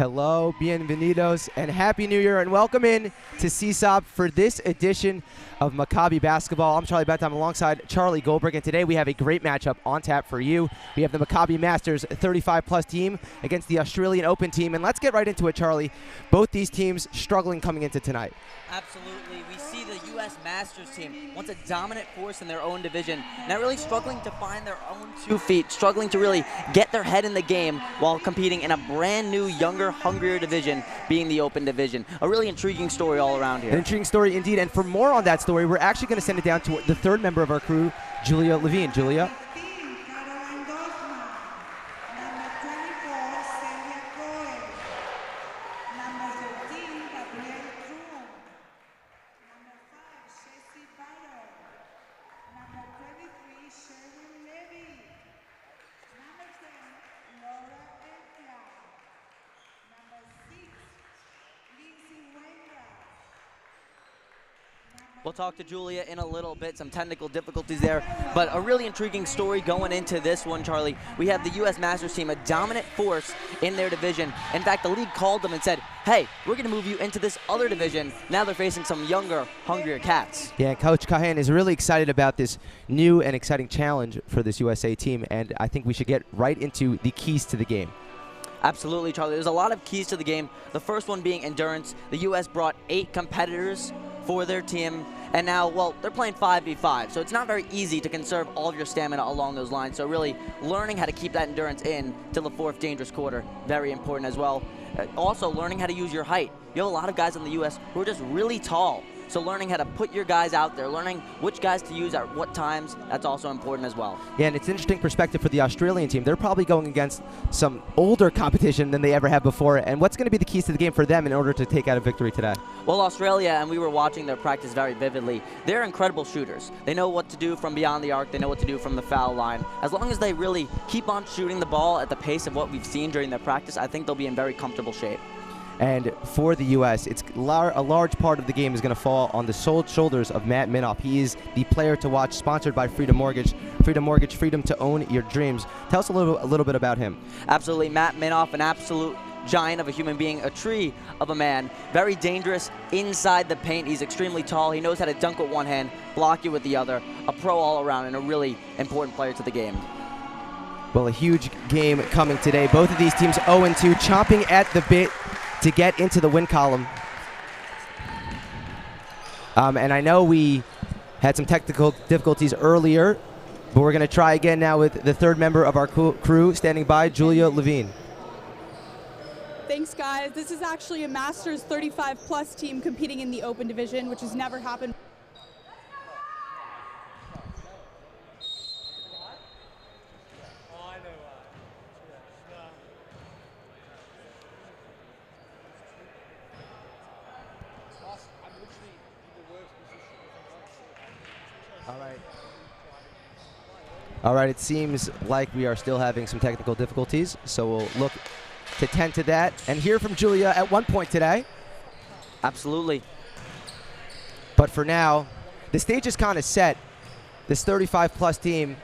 Hello, bienvenidos, and Happy New Year, and welcome in to CSOP for this edition of Maccabi Basketball. I'm Charlie Bentham alongside Charlie Goldberg, and today we have a great matchup on tap for you. We have the Maccabi Masters 35-plus team against the Australian Open team, and let's get right into it, Charlie. Both these teams struggling coming into tonight. Absolutely. We see the U.S. Masters team once a dominant force in their own division, now really struggling to find their own 2 feet, struggling to really get their head in the game while competing in a brand new, younger, hungrier division, being the Open division. A really intriguing story all around here. An intriguing story indeed, and for more on that story, we're actually going to send it down to the third member of our crew, Julia Levine. Julia? We'll talk to Julia in a little bit, some technical difficulties there, but a really intriguing story going into this one, Charlie. We have the U.S. Masters team, a dominant force in their division. In fact, the league called them and said, hey, we're going to move you into this other division. Now they're facing some younger, hungrier cats. Yeah, Coach Cahan is really excited about this new and exciting challenge for this USA team, and I think we should get right into the keys to the game. Absolutely, Charlie. There's a lot of keys to the game. The first one being endurance. The U.S. brought 8 competitors for their team, and now, well, they're playing 5v5, so it's not very easy to conserve all of your stamina along those lines. So really learning how to keep that endurance in till the 4th dangerous quarter, very important as well. Also learning how to use your height. You have a lot of guys in the U.S. who are just really tall, so learning how to put your guys out there, learning which guys to use at what times, that's also important as well. Yeah, and it's an interesting perspective for the Australian team. They're probably going against some older competition than they ever have before, and what's going to be the keys to the game for them in order to take out a victory today? Well, Australia, and we were watching their practice very vividly, they're incredible shooters. They know what to do from beyond the arc, they know what to do from the foul line. As long as they really keep on shooting the ball at the pace of what we've seen during their practice, I think they'll be in very comfortable shape. And for the U.S., a large part of the game is going to fall on the shoulders of Matt Minoff. He is the player to watch, sponsored by Freedom Mortgage. Freedom Mortgage, freedom to own your dreams. Tell us a little bit about him. Absolutely. Matt Minoff, an absolute giant of a human being, a tree of a man. Very dangerous inside the paint. He's extremely tall. He knows how to dunk with one hand, block you with the other. A pro all around and a really important player to the game. Well, a huge game coming today. Both of these teams 0-2, chomping at the bit to get into the win column. And I know we had some technical difficulties earlier, but we're going to try again now with the third member of our crew standing by, Julia Levine. Thanks, guys. This is actually a Masters 35-plus team competing in the Open division, which has never happened. All right, it seems like we are still having some technical difficulties, so we'll look to tend to that and hear from Julia at one point today. Absolutely. But for now, the stage is kind of set. This 35-plus team,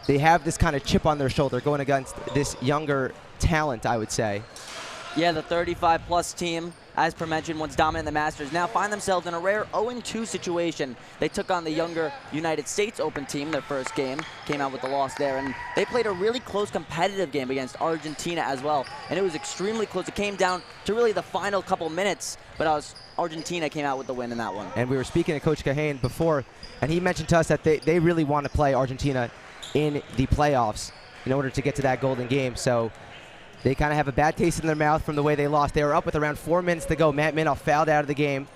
they have this kind of chip on their shoulder going against this younger talent, I would say. Yeah, the 35-plus team, as per mentioned, once dominant in the Masters, now find themselves in a rare 0-2 situation. They took on the younger United States Open team, their first game, came out with the loss there, and they played a really close competitive game against Argentina as well, and it was extremely close. It came down to really the final couple minutes, but Argentina came out with the win in that one. And we were speaking to Coach Cahan before, and he mentioned to us that they really want to play Argentina in the playoffs in order to get to that golden game. So they kind of have a bad taste in their mouth from the way they lost. They were up with around 4 minutes to go. Matt Minoff fouled out of the game,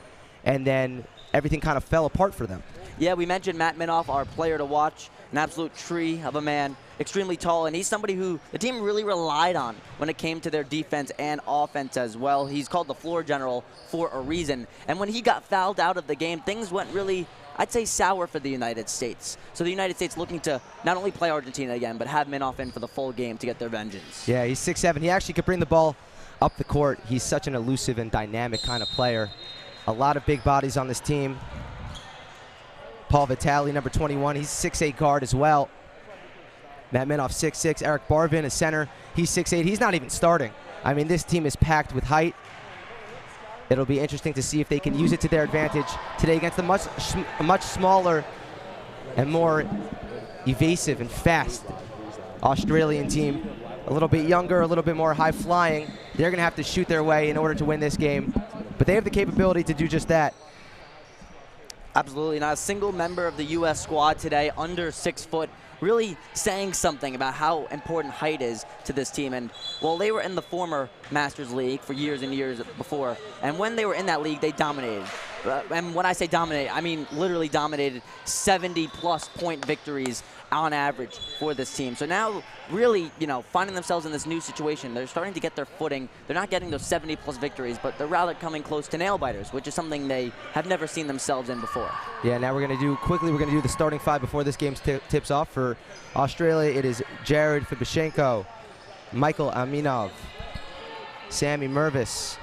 and then everything kind of fell apart for them. Yeah, we mentioned Matt Minoff, our player to watch, an absolute tree of a man, extremely tall, and he's somebody who the team really relied on when it came to their defense and offense as well. He's called the floor general for a reason, and when he got fouled out of the game, things went really, I'd say, sour for the United States. So the United States looking to not only play Argentina again, but have Minoff in for the full game to get their vengeance. Yeah, he's 6'7". He actually could bring the ball up the court. He's such an elusive and dynamic kind of player. A lot of big bodies on this team. Paul Vitale, number 21, he's 6'8" guard as well. Matt Minoff, 6'6". Eric Barvin, a center, he's 6'8". He's not even starting. I mean, this team is packed with height. It'll be interesting to see if they can use it to their advantage today against a much smaller and more evasive and fast Australian team. A little bit younger, a little bit more high-flying. They're going to have to shoot their way in order to win this game. But they have the capability to do just that. Absolutely. Not a single member of the U.S. squad today under 6 foot, really saying something about how important height is to this team. And, well, they were in the former Masters League for years and years before. And when they were in that league, they dominated. And when I say dominate, I mean literally dominated 70-plus point victories on average for this team. So now really, finding themselves in this new situation, they're starting to get their footing. They're not getting those 70-plus victories, but they're rather coming close to nail-biters, which is something they have never seen themselves in before. Yeah, now we're going to do the starting five before this game tips off. For Australia, it is Jared Fibashenko, Michael Aminov, Sammy Mervis,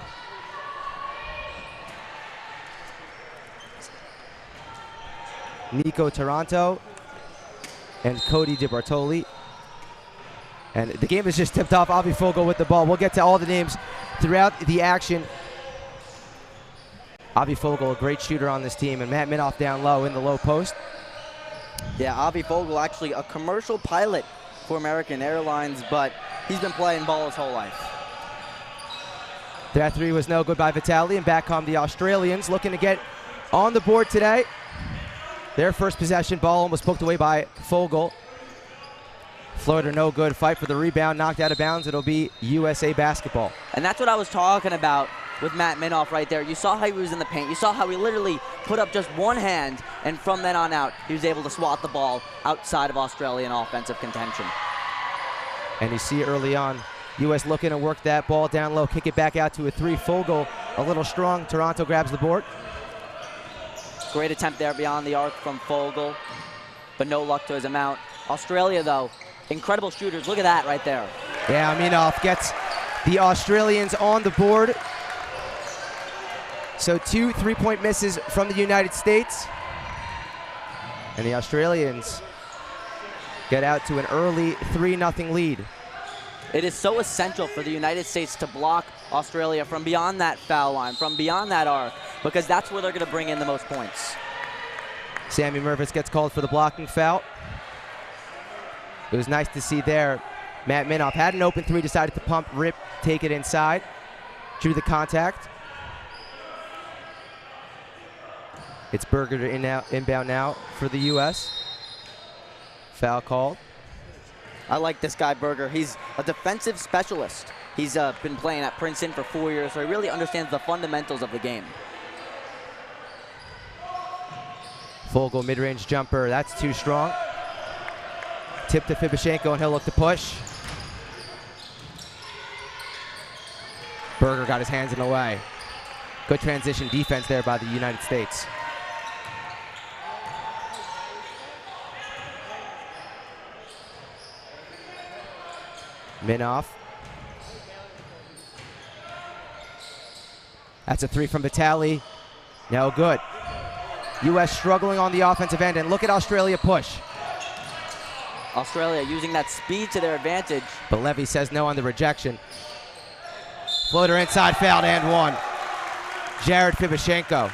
Nico Taranto, and Cody DiBartoli. And the game is just tipped off. Avi Fogel with the ball. We'll get to all the names throughout the action. Avi Fogel, a great shooter on this team, and Matt Minoff down low in the low post. Yeah, Avi Fogel, actually a commercial pilot for American Airlines, but he's been playing ball his whole life. That three was no good by Vitali, and back come the Australians, looking to get on the board today. Their first possession, ball almost poked away by Fogel. Floater no good, fight for the rebound, knocked out of bounds. It'll be USA basketball. And that's what I was talking about with Matt Minoff right there. You saw how he was in the paint. You saw how he literally put up just one hand, and from then on out, he was able to swat the ball outside of Australian offensive contention. And you see early on, U.S. looking to work that ball down low, kick it back out to a three. Fogel a little strong. Toronto grabs the board. Great attempt there beyond the arc from Fogel, but no luck to his amount. Australia, though, incredible shooters. Look at that right there. Yeah, Aminov gets the Australians on the board. So 2 3-point misses from the United States. And the Australians get out to an early 3-0 lead. It is so essential for the United States to block Australia from beyond that foul line, from beyond that arc, because that's where they're going to bring in the most points. Sammy Mervis gets called for the blocking foul. It was nice to see there. Matt Minoff had an open three, decided to pump, rip, take it inside. Drew the contact. It's Berger to inbound now for the U.S. Foul called. I like this guy, Berger. He's a defensive specialist. He's been playing at Princeton for 4 years, so he really understands the fundamentals of the game. Fogel mid-range jumper, that's too strong. Tip to Fibashenko, and he'll look to push. Berger got his hands in the way. Good transition defense there by the United States. Minoff. That's a three from Vitali. No good. U.S. struggling on the offensive end, and look at Australia push. Australia using that speed to their advantage. But Levy says no on the rejection. Floater inside, fouled and one. Jared Fibashenko.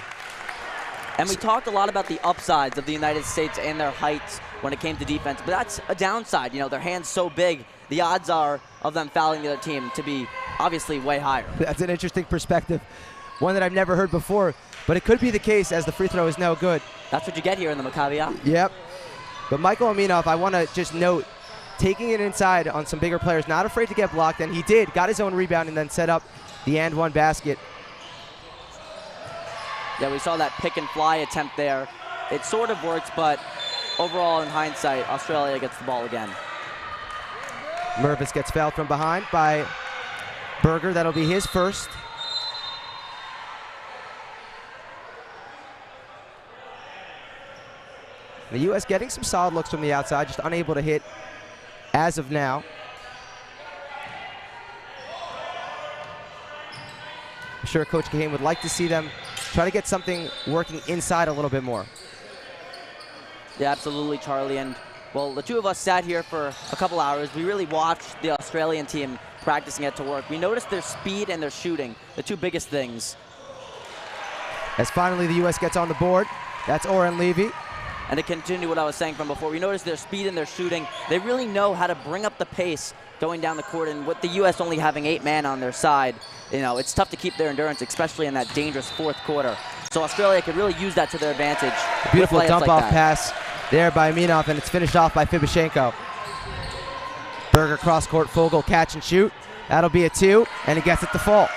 And we talked a lot about the upsides of the United States and their heights when it came to defense, but that's a downside. Their hands so big, the odds are of them fouling the other team to be obviously way higher. That's an interesting perspective, one that I've never heard before, but it could be the case as the free throw is no good. That's what you get here in the Maccabi App. Yep. But Michael Aminov, I want to just note, taking it inside on some bigger players, not afraid to get blocked, and he did, got his own rebound and then set up the and one basket. Yeah, we saw that pick and fly attempt there. It sort of works, but overall, in hindsight, Australia gets the ball again. Mervis gets fouled from behind by Berger. That'll be his first. The U.S. getting some solid looks from the outside, just unable to hit as of now. I'm sure Coach Kahane would like to see them try to get something working inside a little bit more. Yeah, absolutely, Charlie. And, well, the two of us sat here for a couple hours. We really watched the Australian team practicing it to work. We noticed their speed and their shooting, the two biggest things. As finally the U.S. gets on the board, that's Oren Levy. And to continue what I was saying from before, we noticed their speed and their shooting. They really know how to bring up the pace going down the court, and with the U.S. only having 8 men on their side, it's tough to keep their endurance, especially in that dangerous fourth quarter. So Australia could really use that to their advantage. A beautiful dump-off pass there by Minov, and it's finished off by Fibashenko. Berger cross-court, Fogel catch and shoot. That'll be a 2, and he gets it to fall.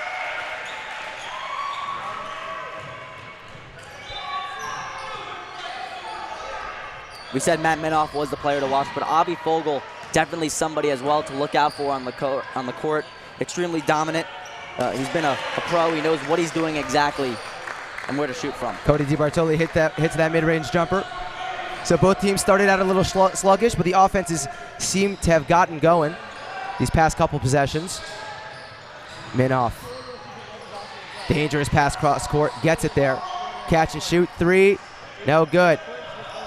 We said Matt Minov was the player to watch, but Avi Fogel, definitely somebody as well to look out for on the court. Extremely dominant. He's been a pro. He knows what he's doing exactly and where to shoot from. Cody DiBartoli hits that mid-range jumper. So both teams started out a little sluggish, but the offenses seem to have gotten going these past couple possessions. Minov. Dangerous pass cross court. Gets it there. Catch and shoot. 3. No good.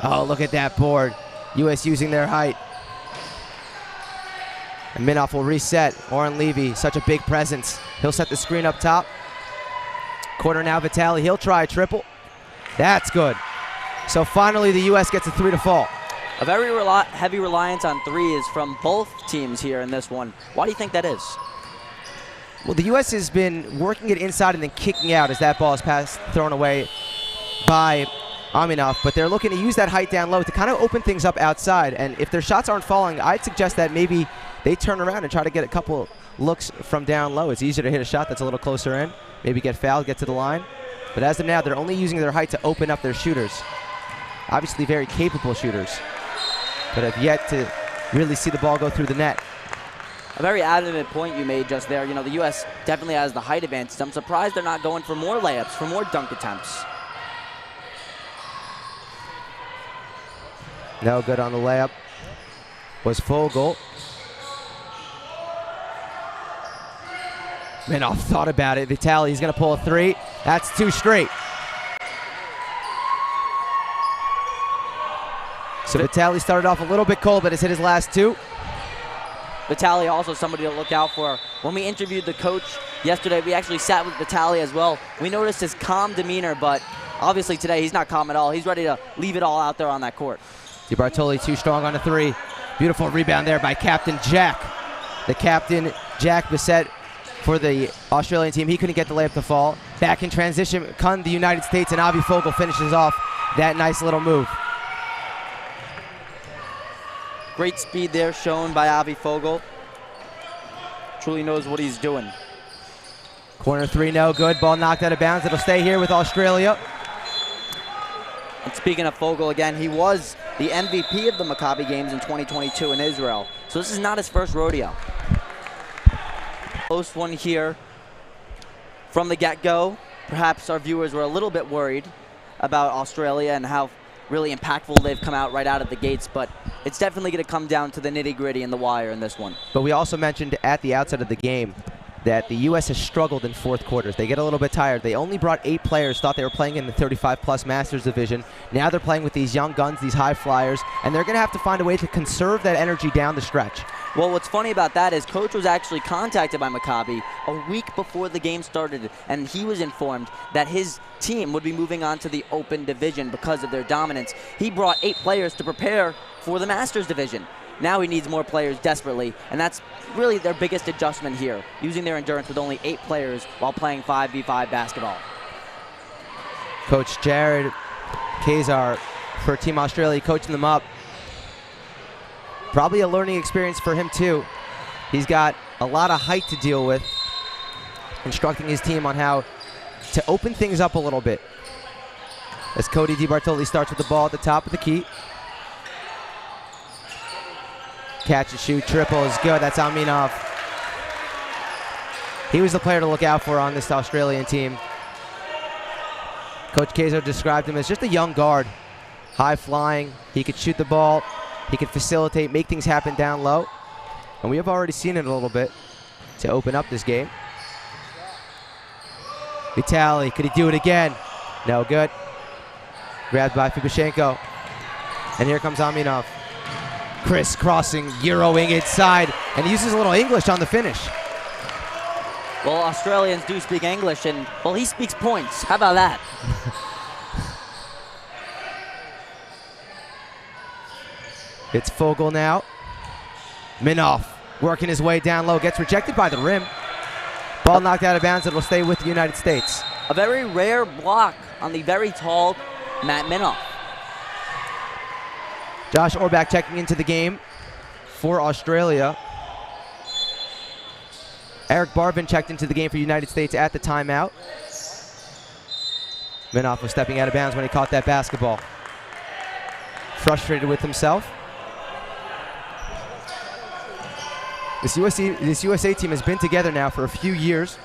Oh, look at that board. U.S. using their height. And Minov will reset. Oren Levy, such a big presence. He'll set the screen up top. Corner now, Vitali. He'll try a triple. That's good. So finally, the U.S. gets a 3 to fall. A very heavy reliance on threes from both teams here in this one. Why do you think that is? Well, the U.S. has been working it inside and then kicking out as that ball is thrown away by Aminov, but they're looking to use that height down low to kind of open things up outside. And if their shots aren't falling, I'd suggest that maybe they turn around and try to get a couple looks from down low. It's easier to hit a shot that's a little closer in, maybe get fouled, get to the line. But as of now, they're only using their height to open up their shooters. Obviously very capable shooters, but have yet to really see the ball go through the net. A very adamant point you made just there. The U.S. definitely has the height advantage. I'm surprised they're not going for more layups, for more dunk attempts. No good on the layup was Fogel. Minov thought about it. Vitali, he's going to pull a 3. That's 2 straight. So Vitali started off a little bit cold, but has hit his last 2. Vitali also somebody to look out for. When we interviewed the coach yesterday, we actually sat with Vitali as well. We noticed his calm demeanor, but obviously today he's not calm at all. He's ready to leave it all out there on that court. DiBartoli too strong on a 3. Beautiful rebound there by Captain Jack. The captain, Jack Bissett, for the Australian team. He couldn't get the layup to fall. Back in transition, the United States, and Avi Fogel finishes off that nice little move. Great speed there shown by Avi Fogel. Truly knows what he's doing. Corner 3, no good. Ball knocked out of bounds. It'll stay here with Australia. And speaking of Fogel again, he was the MVP of the Maccabi Games in 2022 in Israel. So this is not his first rodeo. Close one here from the get-go. Perhaps our viewers were a little bit worried about Australia and how really impactful they've come out right out of the gates, but it's definitely going to come down to the nitty-gritty and the wire in this one. But we also mentioned at the outset of the game that the U.S. has struggled in fourth quarters. They get a little bit tired. They only brought 8 players, thought they were playing in the 35-plus Masters division. Now they're playing with these young guns, these high flyers, and they're going to have to find a way to conserve that energy down the stretch. Well, what's funny about that is Coach was actually contacted by Maccabi a week before the game started, and he was informed that his team would be moving on to the open division because of their dominance. He brought 8 players to prepare for the Masters division. Now he needs more players desperately, and that's really their biggest adjustment here, using their endurance with only 8 players while playing 5v5 basketball. Coach Jared Kazar for Team Australia coaching them up. Probably a learning experience for him too. He's got a lot of height to deal with, instructing his team on how to open things up a little bit. As Cody DiBartoli starts with the ball at the top of the key. Catch and shoot, triple is good. That's Aminov. He was the player to look out for on this Australian team. Coach Kazar described him as just a young guard. High flying, he could shoot the ball, he could facilitate, make things happen down low. And we have already seen it a little bit to open up this game. Vitali, could he do it again? No good. Grabbed by Fibashenko. And here comes Aminov. Chris crossing, Euroing inside, and he uses a little English on the finish. Well, Australians do speak English, and, well, he speaks points. How about that? It's Fogel now. Minoff working his way down low, gets rejected by the rim. Ball knocked out of bounds. It will stay with the United States. A very rare block on the very tall Matt Minoff. Josh Orbach checking into the game for Australia. Eric Barvin checked into the game for United States at the timeout. Minoff was stepping out of bounds when he caught that basketball. Frustrated with himself. This USA team has been together now for a few years,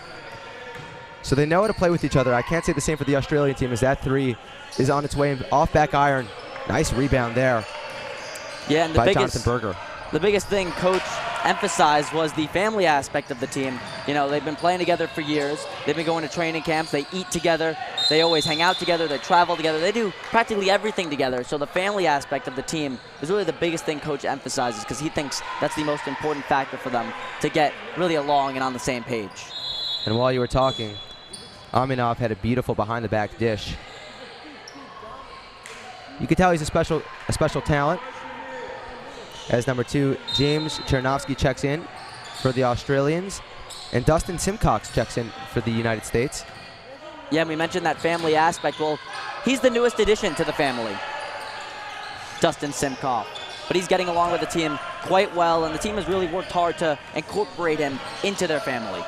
so they know how to play with each other. I can't say the same for the Australian team, as that three is on its way off back iron. Nice rebound there. Yeah, and by Jonathan Berger. The biggest thing Coach emphasized was the family aspect of the team. You know, they've been playing together for years. They've been going to training camps. They eat together. They always hang out together. They travel together. They do practically everything together. So the family aspect of the team is really the biggest thing Coach emphasizes, because he thinks that's the most important factor for them to get really along and on the same page. And while you were talking, Aminov had a beautiful behind-the-back dish. You could tell he's a special talent. As number 2, James Chernovsky checks in for the Australians, and Dustin Simcox checks in for the United States. Yeah, we mentioned that family aspect. Well, he's the newest addition to the family, Dustin Simcox. But he's getting along with the team quite well, and the team has really worked hard to incorporate him into their family.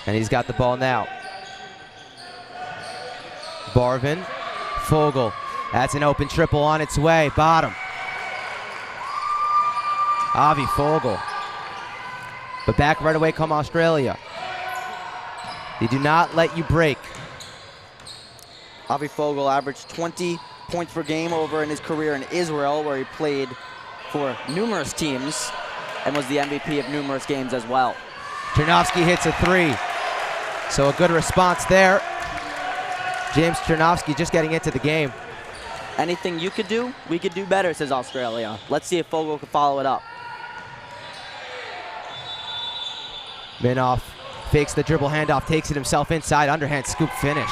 And he's got the ball now. Barvin, Fogel. That's an open triple on its way. Bottom. Avi Fogel. But back right away come Australia. They do not let you break. Avi Fogel averaged 20 points per game over in his career in Israel, where he played for numerous teams and was the MVP of numerous games as well. Chernovsky hits a 3. So a good response there. James Chernovsky just getting into the game. Anything you could do, we could do better, says Australia. Let's see if Fogel can follow it up. Minoff fakes the dribble handoff, takes it himself inside, underhand scoop finish.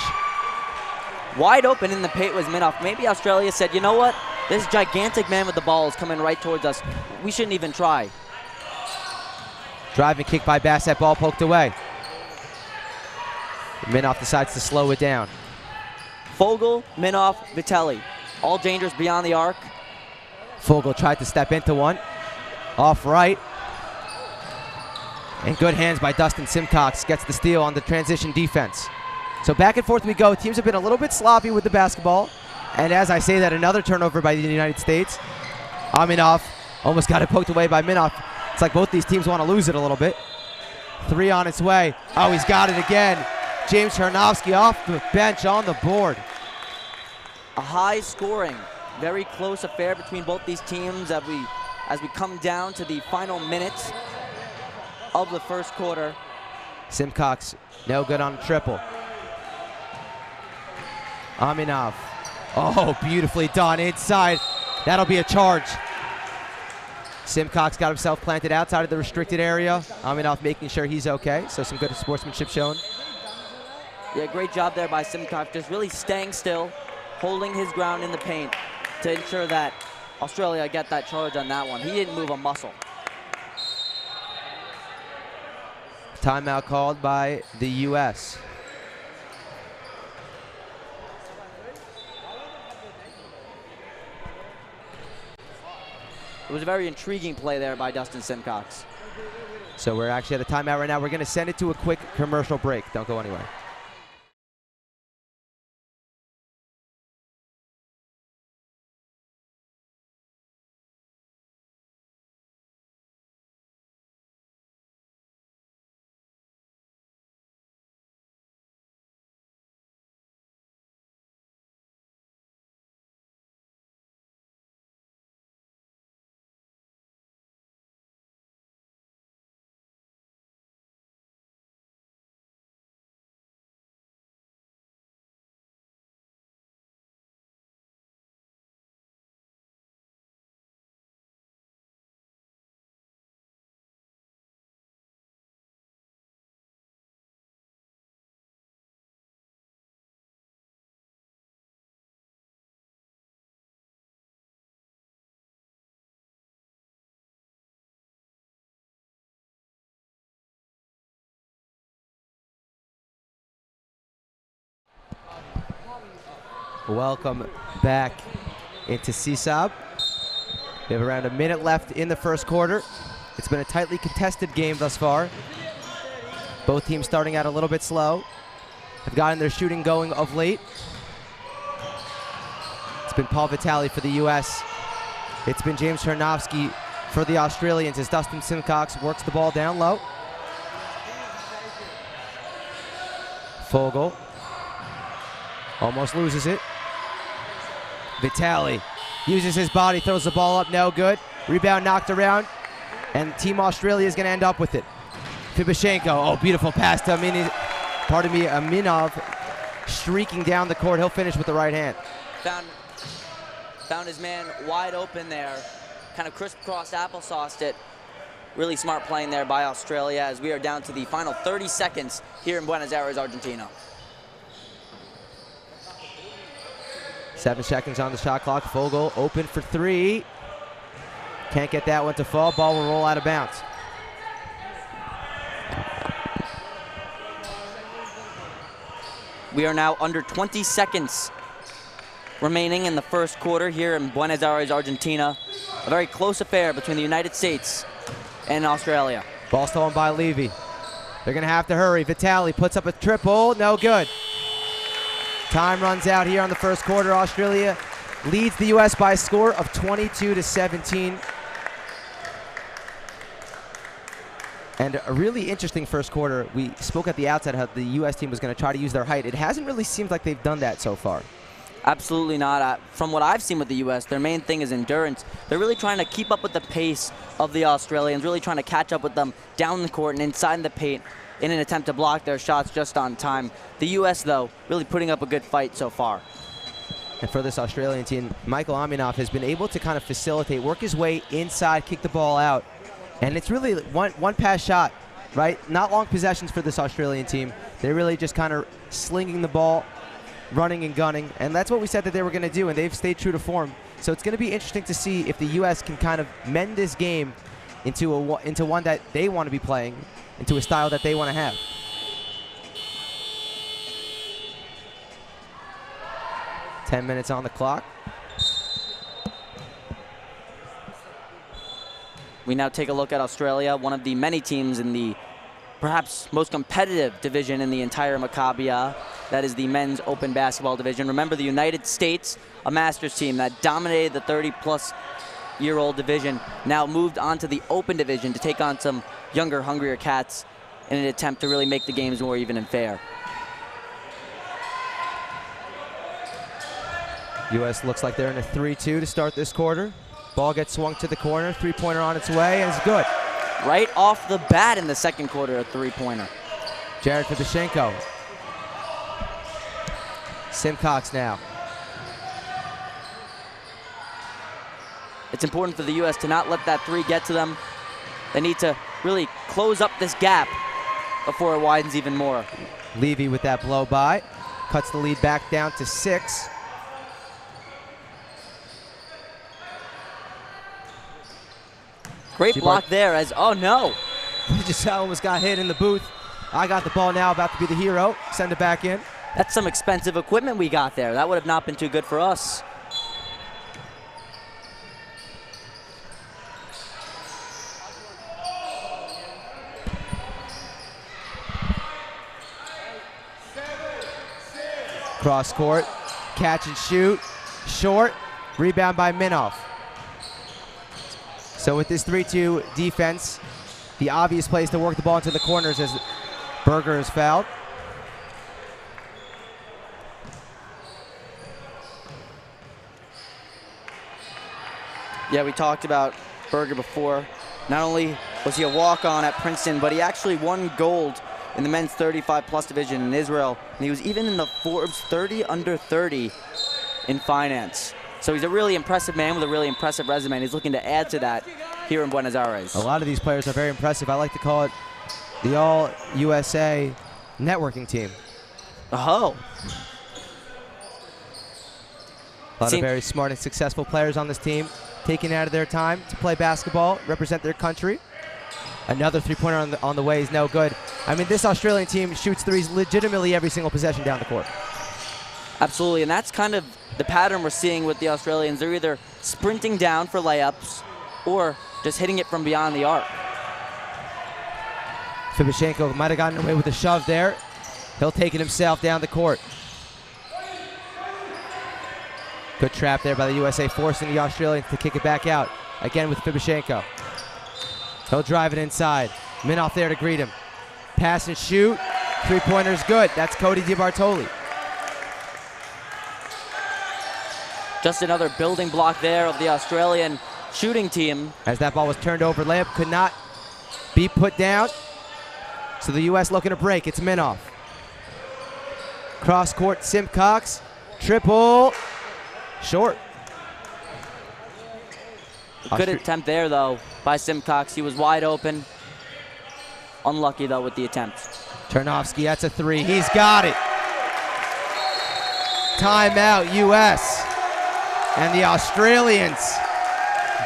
Wide open in the paint was Minoff. Maybe Australia said, you know what? This gigantic man with the ball is coming right towards us. We shouldn't even try. Driving kick by Bassett, ball poked away. Minoff decides to slow it down. Fogel, Minoff, Vitelli. All dangerous beyond the arc. Fogel tried to step into one. Off right. And good hands by Dustin Simcox. Gets the steal on the transition defense. So back and forth we go. Teams have been a little bit sloppy with the basketball. And as I say that, another turnover by the United States. Aminov almost got it poked away by Minoff. It's like both these teams want to lose it a little bit. 3 on its way. Oh, he's got it again. James Chernovsky off the bench on the board. A high scoring, very close affair between both these teams as we come down to the final minutes of the first quarter. Simcox, no good on a triple. Aminov. Oh, beautifully done inside. That'll be a charge. Simcox got himself planted outside of the restricted area. Aminov making sure he's okay, so some good sportsmanship shown. Yeah, great job there by Simcox, just really staying still, holding his ground in the paint to ensure that Australia get that charge on that one. He didn't move a muscle. Timeout called by the U.S. It was a very intriguing play there by Dustin Simcox. So we're actually at a timeout right now. We're going to send it to a quick commercial break. Don't go anywhere. Welcome back into CSOB. We have around a minute left in the first quarter. It's been a tightly contested game thus far. Both teams starting out a little bit slow. Have gotten their shooting going of late. It's been Paul Vitale for the U.S. It's been James Chernovsky for the Australians as Dustin Simcox works the ball down low. Fogel almost loses it. Vitale uses his body, throws the ball up, no good. Rebound knocked around, and Team Australia is going to end up with it. Fibashenko, oh, beautiful pass to Aminov, streaking down the court. He'll finish with the right hand. Found his man wide open there, kind of crisscross applesauced it. Really smart playing there by Australia as we are down to the final 30 seconds here in Buenos Aires, Argentina. 7 seconds on the shot clock. Fogel open for three. Can't get that one to fall. Ball will roll out of bounds. We are now under 20 seconds remaining in the first quarter here in Buenos Aires, Argentina. A very close affair between the United States and Australia. Ball stolen by Levy. They're going to have to hurry. Vitale puts up a triple. No good. Time runs out here on the first quarter. Australia leads the U.S. by a score of 22-17. And a really interesting first quarter. We spoke at the outset how the U.S. team was going to try to use their height. It hasn't really seemed like they've done that so far. Absolutely not. From what I've seen with the U.S., their main thing is endurance. They're really trying to keep up with the pace of the Australians, really trying to catch up with them down the court and inside the paint in an attempt to block their shots just on time. The U.S., though, really putting up a good fight so far. And for this Australian team, Michael Aminov has been able to kind of facilitate, work his way inside, kick the ball out. And it's really one pass shot, right? Not long possessions for this Australian team. They're really just kind of slinging the ball, running and gunning, and that's what we said that they were going to do, and they've stayed true to form. So it's going to be interesting to see if the U.S. can kind of mend this game into one that they want to be playing, into a style that they want to have. Ten minutes on the clock. We now take a look at Australia, one of the many teams in the perhaps most competitive division in the entire Maccabi. That is the men's open basketball division. Remember, the United States, a Masters team that dominated the 30-plus-year-old division, now moved on to the open division to take on some younger, hungrier cats in an attempt to really make the games more even and fair. U.S. looks like they're in a 3-2 to start this quarter. Ball gets swung to the corner, three-pointer on its way, and it's good. Right off the bat in the second quarter, a three-pointer. Jared Fibashenko. Simcox now. It's important for the U.S. to not let that three get to them. They need to really close up this gap before it widens even more. Levy with that blow by. Cuts the lead back down to 6. Great block there as, oh no. Just almost got hit in the booth. I got the ball now, about to be the hero. Send it back in. That's some expensive equipment we got there. That would have not been too good for us. Cross court, catch and shoot, short, rebound by Minoff. So with this 3-2 defense, the obvious place to work the ball into the corners as Berger is fouled. Yeah, we talked about Berger before. Not only was he a walk-on at Princeton, but he actually won gold in the men's 35-plus division in Israel, and he was even in the Forbes 30 under 30 in finance. So he's a really impressive man with a really impressive resume, and he's looking to add to that here in Buenos Aires. A lot of these players are very impressive. I like to call it the All-USA networking team. Oh. A lot of very smart and successful players on this team, taking out of their time to play basketball, represent their country. Another three-pointer on the way is no good. I mean, this Australian team shoots threes legitimately every single possession down the court. Absolutely, and that's kind of the pattern we're seeing with the Australians. They're either sprinting down for layups or just hitting it from beyond the arc. Fibashenko might have gotten away with a shove there. He'll take it himself down the court. Good trap there by the USA, forcing the Australians to kick it back out. Again with Fibashenko. He'll drive it inside. Minoff there to greet him. Pass and shoot. Three-pointer's good. That's Cody DiBartoli. Just another building block there of the Australian shooting team. As that ball was turned over, layup could not be put down. So the U.S. looking to break. It's Minoff. Cross court, Simcox. Triple. Short. Good attempt there, though, by Simcox. He was wide open. Unlucky, though, with the attempt. Ternovsky, that's a three. He's got it. Timeout, U.S. And the Australians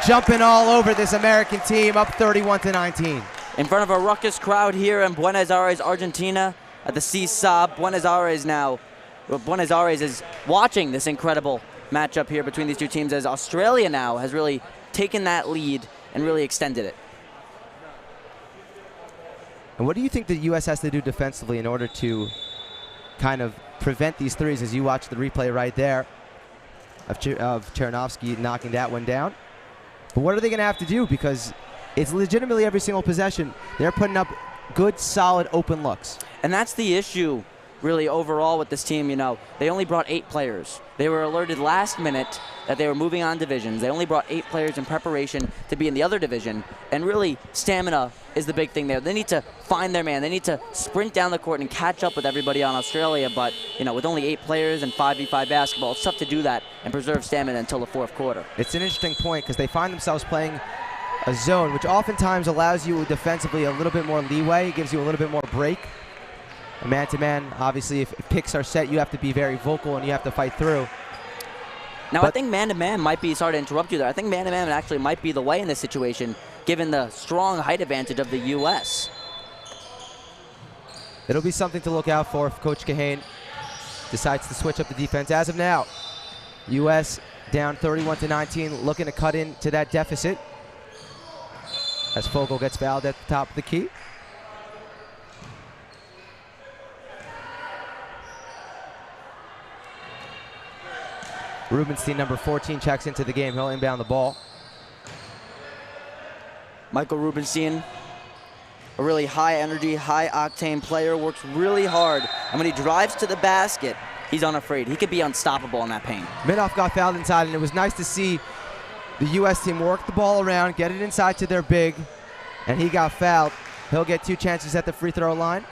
jumping all over this American team, up 31-19. In front of a ruckus crowd here in Buenos Aires, Argentina, at the CSAB. Buenos Aires is watching this incredible matchup here between these two teams, as Australia now has really taken that lead and really extended it. And what do you think the U.S. has to do defensively in order to kind of prevent these threes, as you watch the replay right there of Ternovsky knocking that one down? But what are they going to have to do? Because it's legitimately every single possession they're putting up good, solid, open looks. And that's the issue, really, overall with this team. You know, they only brought 8 players. They were alerted last minute that they were moving on divisions. They only brought 8 players in preparation to be in the other division. And really, stamina is the big thing there. They need to find their man. They need to sprint down the court and catch up with everybody on Australia. But, you know, with only 8 players and 5v5 basketball, it's tough to do that and preserve stamina until the fourth quarter. It's an interesting point because they find themselves playing a zone, which oftentimes allows you defensively a little bit more leeway. It gives you a little bit more break. A man-to-man, obviously, if picks are set, you have to be very vocal and you have to fight through. Now, I think man-to-man might be, sorry to interrupt you there, I think man-to-man actually might be the way in this situation, given the strong height advantage of the U.S. It'll be something to look out for if Coach Kahane decides to switch up the defense. As of now, U.S. down 31-19, looking to cut into that deficit as Fogel gets fouled at the top of the key. Rubenstein, number 14, checks into the game. He'll inbound the ball. Michael Rubenstein, a really high-energy, high-octane player, works really hard. And when he drives to the basket, he's unafraid. He could be unstoppable in that paint. Minoff got fouled inside, and it was nice to see the U.S. team work the ball around, get it inside to their big, and he got fouled. He'll get 2 chances at the free throw line.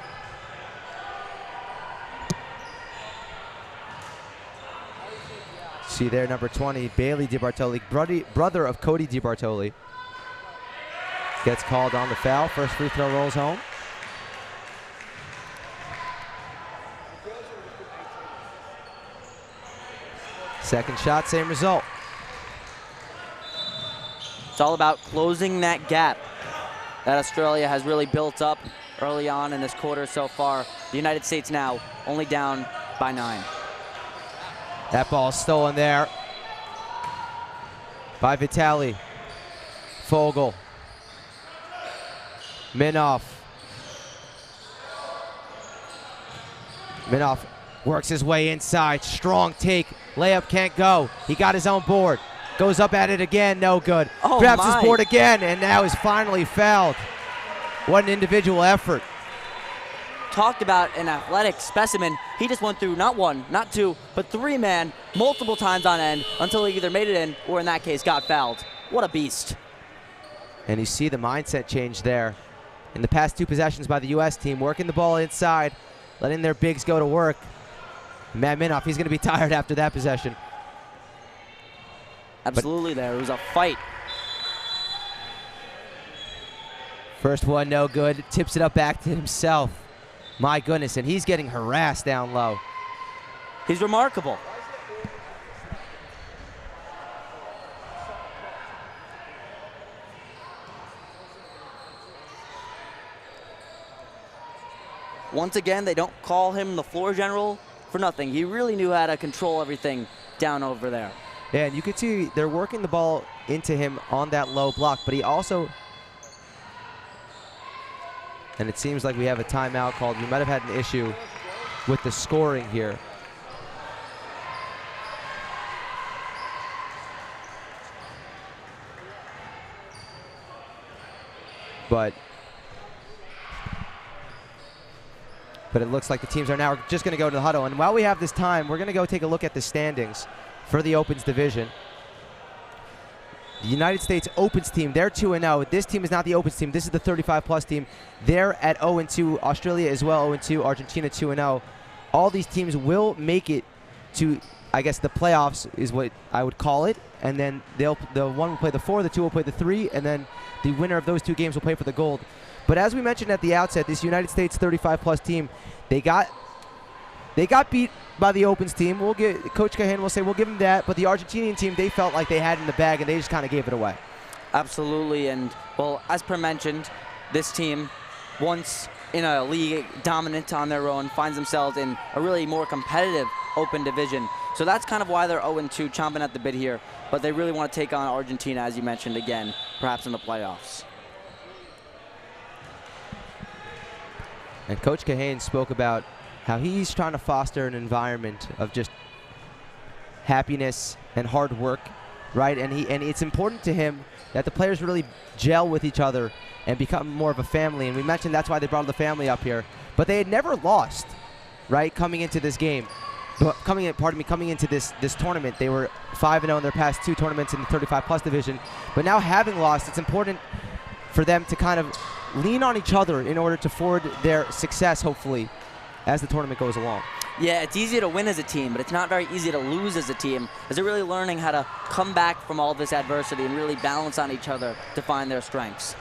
See there, number 20, Bailey DiBartoli, brother of Cody DiBartoli, gets called on the foul. First free throw rolls home. Second shot, same result. It's all about closing that gap that Australia has really built up early on in this quarter so far. The United States now only down by 9. That ball stolen there by Vitali. Fogel. Minoff. Minoff works his way inside. Strong take. Layup can't go. He got his own board. Goes up at it again. No good. Oh, grabs my. his board again, and now is finally fouled. What an individual effort. Talked about an athletic specimen. He just went through not 1, not 2, but 3 man multiple times on end until he either made it in or in that case got fouled. What a beast. And you see the mindset change there. In the past 2 possessions by the U.S. team, working the ball inside, letting their bigs go to work. Matt Minoff, he's going to be tired after that possession. Absolutely there. It was a fight. First one, no good. Tips it up back to himself. My goodness, and he's getting harassed down low. He's remarkable. Once again, they don't call him the floor general. for nothing. He really knew how to control everything down over there. Yeah, and you can see they're working the ball into him on that low block, but he also, and it seems like we have a timeout called. We might have had an issue with the scoring here. But it looks like the teams are now just going to go to the huddle. And while we have this time, we're going to go take a look at the standings for the Opens division. The United States Opens team, they're 2-0. This team is not the Opens team. This is the 35-plus team. They're at 0-2. Australia as well, 0-2. Argentina, 2-0. All these teams will make it to, I guess, the playoffs is what I would call it. And then the one will play the 4, the 2 will play the 3, and then the winner of those 2 games will play for the gold. But as we mentioned at the outset, this United States 35-plus team, they got beat by the Opens team. Coach Cahan will say we'll give them that. But the Argentinian team, they felt like they had it in the bag, and they just kind of gave it away. Absolutely, and well, as per mentioned, this team, once in a league dominant on their own, finds themselves in a really more competitive Open division. So that's kind of why they're 0-2, chomping at the bit here. But they really want to take on Argentina, as you mentioned again, perhaps in the playoffs. And Coach Cahan spoke about how he's trying to foster an environment of just happiness and hard work, right? And it's important to him that the players really gel with each other and become more of a family. And we mentioned that's why they brought the family up here. But they had never lost, right, coming into this game. Coming into this tournament. They were 5-0 in their past 2 tournaments in the 35-plus division. But now having lost, it's important for them to kind of lean on each other in order to forward their success, hopefully, as the tournament goes along. Yeah, it's easy to win as a team, but it's not very easy to lose as a team, as they're really learning how to come back from all this adversity and really balance on each other to find their strengths.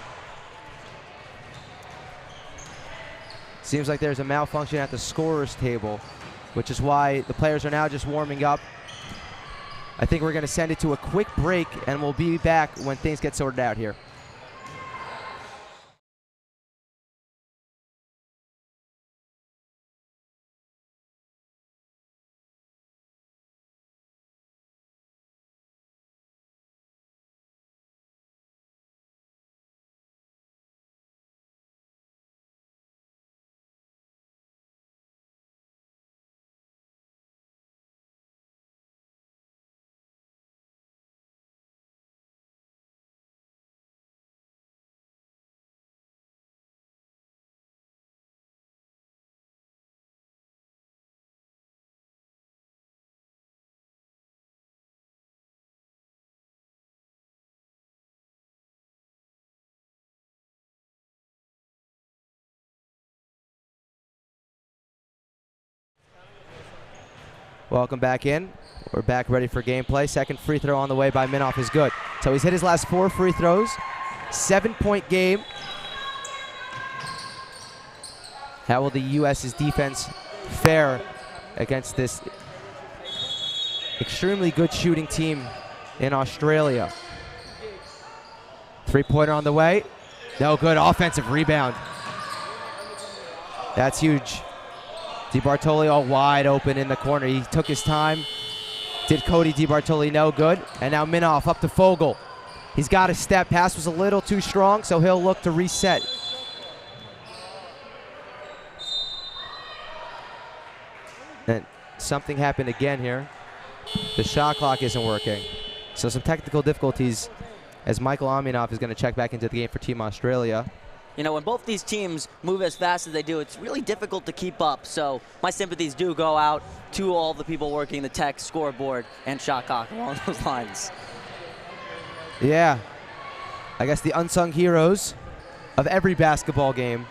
Seems like there's a malfunction at the scorer's table, which is why the players are now just warming up. I think we're going to send it to a quick break, and we'll be back when things get sorted out here. Welcome back in. We're back ready for gameplay. Second free throw on the way by Minoff is good. So he's hit his last 4 free throws. 7-point game. How will the U.S.'s defense fare against this extremely good shooting team in Australia? 3-pointer on the way. No good. Offensive rebound. That's huge. DiBartoli all wide open in the corner. He took his time. Did Cody DiBartoli no good. And now Minoff up to Fogel. He's got a step. Pass was a little too strong, so he'll look to reset. And something happened again here. The shot clock isn't working. So some technical difficulties as Michael Aminov is going to check back into the game for Team Australia. You know, when both these teams move as fast as they do, it's really difficult to keep up. So my sympathies do go out to all the people working the tech, scoreboard, and shot clock along those lines. Yeah. I guess the unsung heroes of every basketball game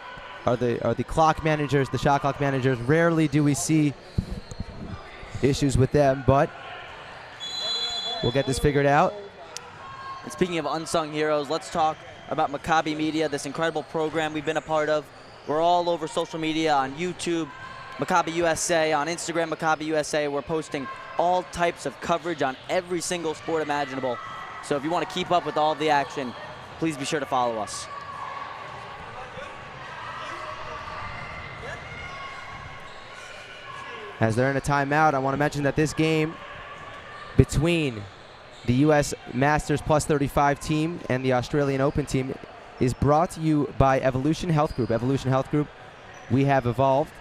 are the clock managers, the shot clock managers. Rarely do we see issues with them, but we'll get this figured out. And speaking of unsung heroes, let's talk about Maccabi Media, this incredible program we've been a part of. We're all over social media, on YouTube, Maccabi USA, on Instagram, Maccabi USA. We're posting all types of coverage on every single sport imaginable. So if you want to keep up with all the action, please be sure to follow us. As they're in a timeout, I want to mention that this game between the U.S. Masters Plus 35 team and the Australian Open team is brought to you by Evolution Health Group. Evolution Health Group, we have evolved.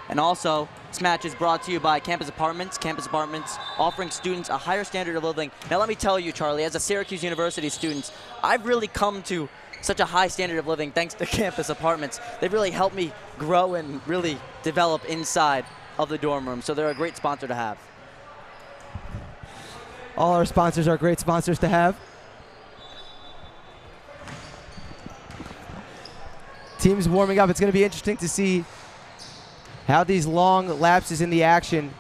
And also, this match is brought to you by Campus Apartments. Campus Apartments offering students a higher standard of living. Now let me tell you, Charlie, as a Syracuse University student, I've really come to such a high standard of living thanks to Campus Apartments. They've really helped me grow and really develop inside of the dorm room, so they're a great sponsor to have. All our sponsors are great sponsors to have. Teams warming up. It's going to be interesting to see how these long lapses in the action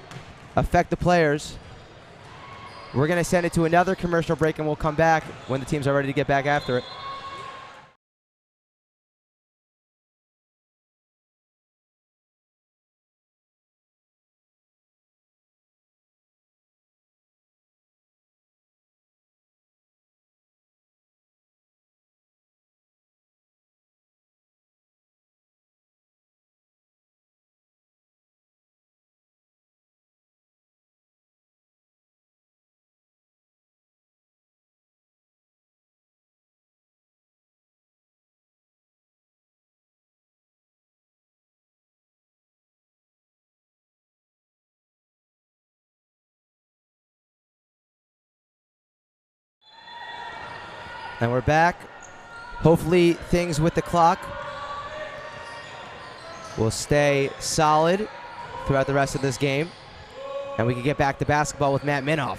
affect the players. We're going to send it to another commercial break, and we'll come back when the teams are ready to get back after it. And we're back. Hopefully things with the clock will stay solid throughout the rest of this game. And we can get back to basketball with Matt Minoff.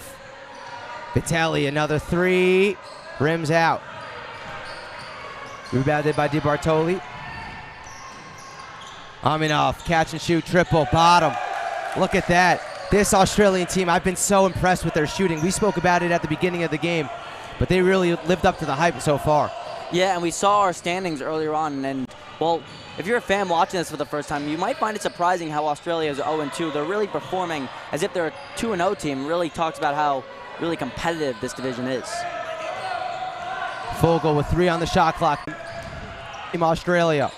Vitali, another three. Rims out. Rebounded by DiBartoli. Aminoff, catch and shoot, triple, bottom. Look at that. This Australian team, I've been so impressed with their shooting. We spoke about it at the beginning of the game, but they really lived up to the hype so far. Yeah, and we saw our standings earlier on, and, well, if you're a fan watching this for the first time, you might find it surprising how Australia is 0-2. They're really performing as if they're a 2-0 team. Really talks about how really competitive this division is. Fogel with 3 on the shot clock. Team Australia.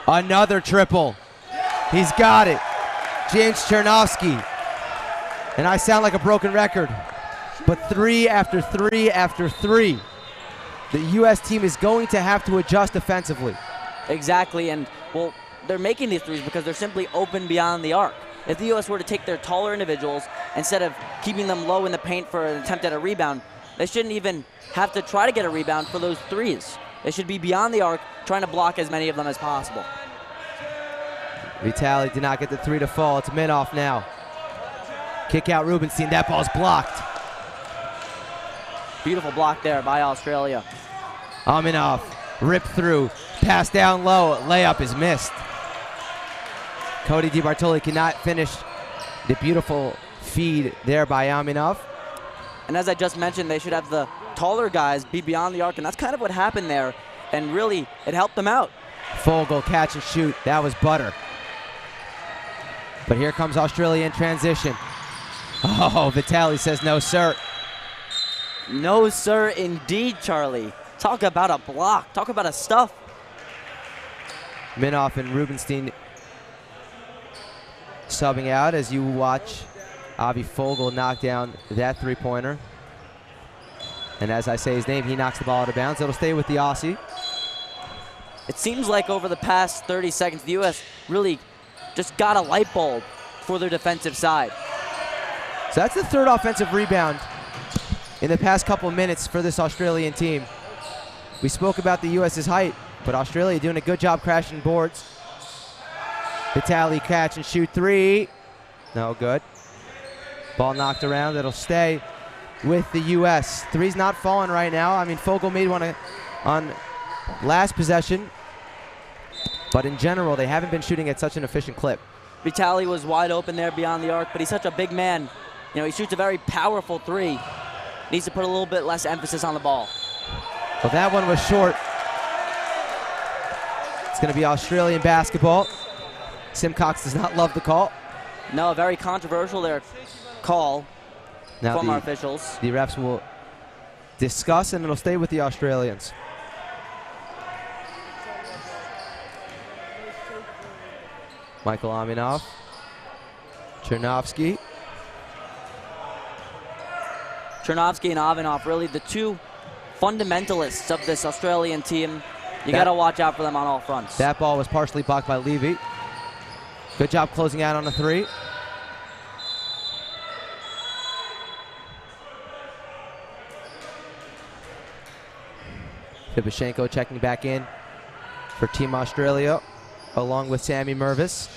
Another triple. He's got it. James Chernovsky. And I sound like a broken record, but 3 after 3 after 3. The U.S. team is going to have to adjust defensively. Exactly, and, well, they're making these threes because they're simply open beyond the arc. If the U.S. were to take their taller individuals, instead of keeping them low in the paint for an attempt at a rebound, they shouldn't even have to try to get a rebound for those threes. They should be beyond the arc, trying to block as many of them as possible. Vitali did not get the 3 to fall. It's Minoff now. Kick out Rubenstein. That ball's blocked. Beautiful block there by Australia. Aminoff, rip through, pass down low, layup is missed. Cody DiBartoli cannot finish the beautiful feed there by Aminoff. And as I just mentioned, they should have the taller guys be beyond the arc, and that's kind of what happened there, and really, it helped them out. Fogel, catch and shoot, that was butter. But here comes Australia in transition. Oh, Vitali says no, sir. No, sir, indeed, Charlie. Talk about a block. Talk about a stuff. Minoff and Rubenstein subbing out as you watch Avi Fogel knock down that three-pointer. And as I say his name, he knocks the ball out of bounds. It'll stay with the Aussie. It seems like over the past 30 seconds, the U.S. really just got a light bulb for their defensive side. So that's the third offensive rebound in the past couple minutes for this Australian team. We spoke about the U.S.'s height, but Australia doing a good job crashing boards. Vitali catch and shoot 3. No good. Ball knocked around. It'll stay with the U.S. 3's not falling right now. I mean, Fogel made one on last possession, but in general, they haven't been shooting at such an efficient clip. Vitali was wide open there beyond the arc, but he's such a big man. You know, he shoots a very powerful 3. Needs to put a little bit less emphasis on the ball. Well, that one was short. It's going to be Australian basketball. Simcox does not love the call. No, very controversial there call now from our officials. The refs will discuss, and it'll stay with the Australians. Michael Aminov. Chernovsky. Chernovsky and Ivanov, really the two fundamentalists of this Australian team. You got to watch out for them on all fronts. That ball was partially blocked by Levy. Good job closing out on the 3. Fibashenko checking back in for Team Australia, along with Sammy Mervis.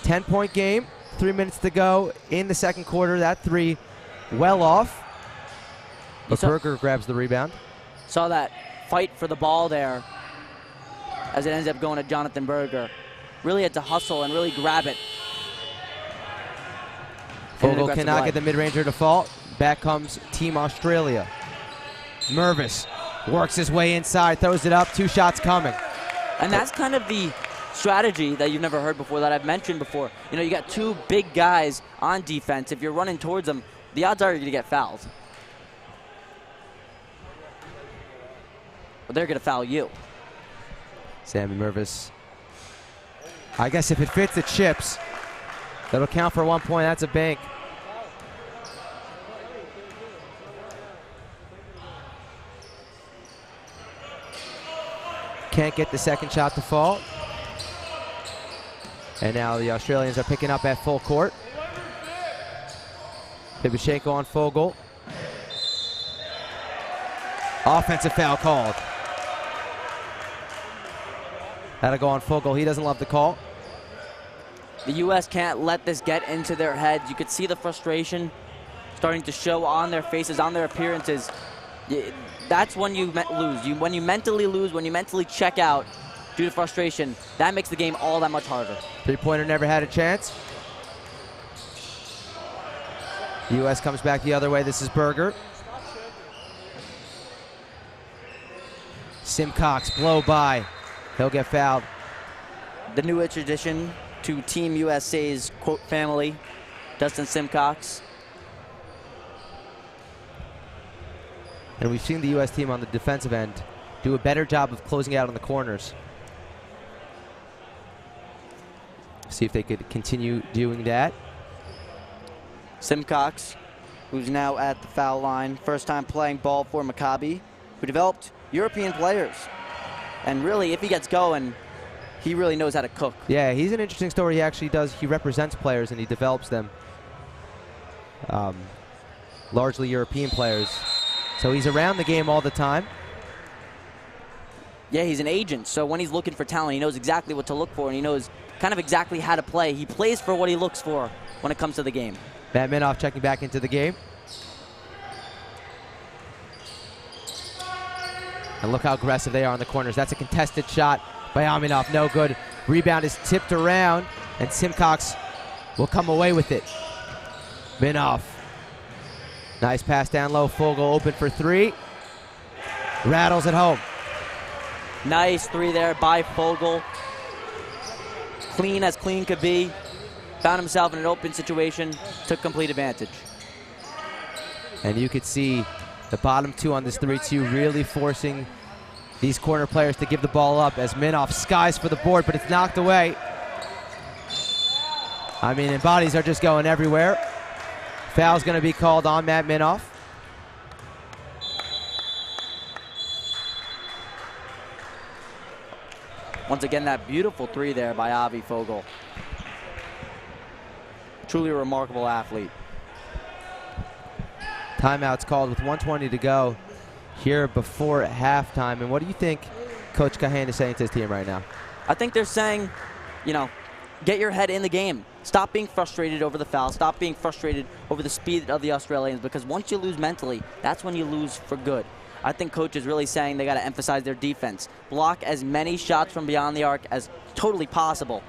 10-point game, 3 minutes to go in the second quarter. That 3 well off. But Berger grabs the rebound. Saw that fight for the ball there as it ends up going to Jonathan Berger. Really had to hustle and really grab it. Vogel cannot get the mid-ranger to fall. Back comes Team Australia. Mervis works his way inside, throws it up, 2 shots coming. And that's kind of the strategy that you've never heard before, that I've mentioned before. You know, you got 2 big guys on defense. If you're running towards them, the odds are you're going to get fouled. But they're going to foul you. Sammy Mervis. I guess if it fits, it chips. That'll count for 1 point. That's a bank. Can't get the second shot to fall. And now the Australians are picking up at full court. Fibashenko on Fogel. Offensive foul called. That'll go on Fogel. He doesn't love the call. The U.S. can't let this get into their heads. You could see the frustration starting to show on their faces, on their appearances. That's when you lose. When you mentally lose, when you mentally check out due to frustration, that makes the game all that much harder. Three-pointer never had a chance. The U.S. comes back the other way. This is Berger. Simcox blow by. He'll get fouled. The newest addition to Team USA's quote family, Dustin Simcox. And we've seen the U.S. team on the defensive end do a better job of closing out on the corners. See if they could continue doing that. Simcox, who's now at the foul line, first time playing ball for Maccabi, who developed European players. And really, if he gets going, he really knows how to cook. Yeah, he's an interesting story. He actually does. He represents players and he develops them. Largely European players. So he's around the game all the time. Yeah, he's an agent. So when he's looking for talent, he knows exactly what to look for and he knows kind of exactly how to play. He plays for what he looks for when it comes to the game. Matt Minoff checking back into the game. And look how aggressive they are on the corners. That's a contested shot by Aminov. No good. Rebound is tipped around, and Simcox will come away with it. Minoff. Nice pass down low. Fogel open for 3. Rattles at home. Nice 3 there by Fogel. Clean as clean could be. Found himself in an open situation. Took complete advantage. And you could see the bottom 2 on this 3-2 really forcing these corner players to give the ball up as Minoff skies for the board, but it's knocked away. I mean, and bodies are just going everywhere. Foul's going to be called on Matt Minoff. Once again, that beautiful 3 there by Avi Fogel. Truly a remarkable athlete. Timeout's called with 1:20 to go here before halftime. And what do you think Coach Cahan is saying to his team right now? I think they're saying, you know, get your head in the game. Stop being frustrated over the foul. Stop being frustrated over the speed of the Australians, because once you lose mentally, that's when you lose for good. I think Coach is really saying they got to emphasize their defense. Block as many shots from beyond the arc as totally possible.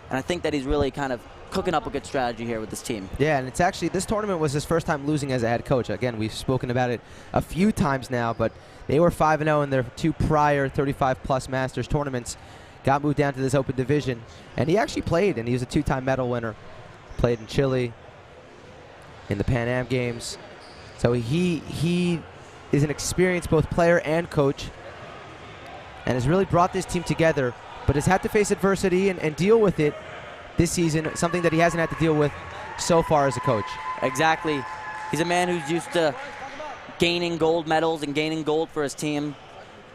And I think that he's really kind of cooking up a good strategy here with this team. Yeah, and it's actually, this tournament was his first time losing as a head coach. Again, we've spoken about it a few times now, but they were 5-0 in their 2 prior 35-plus Masters tournaments. Got moved down to this open division, and he actually played, and he was a 2-time medal winner. Played in Chile, in the Pan Am Games. So he is an experienced both player and coach, and has really brought this team together but has had to face adversity and deal with it this season, something that he hasn't had to deal with so far as a coach. Exactly. He's a man who's used to gaining gold medals and gaining gold for his team.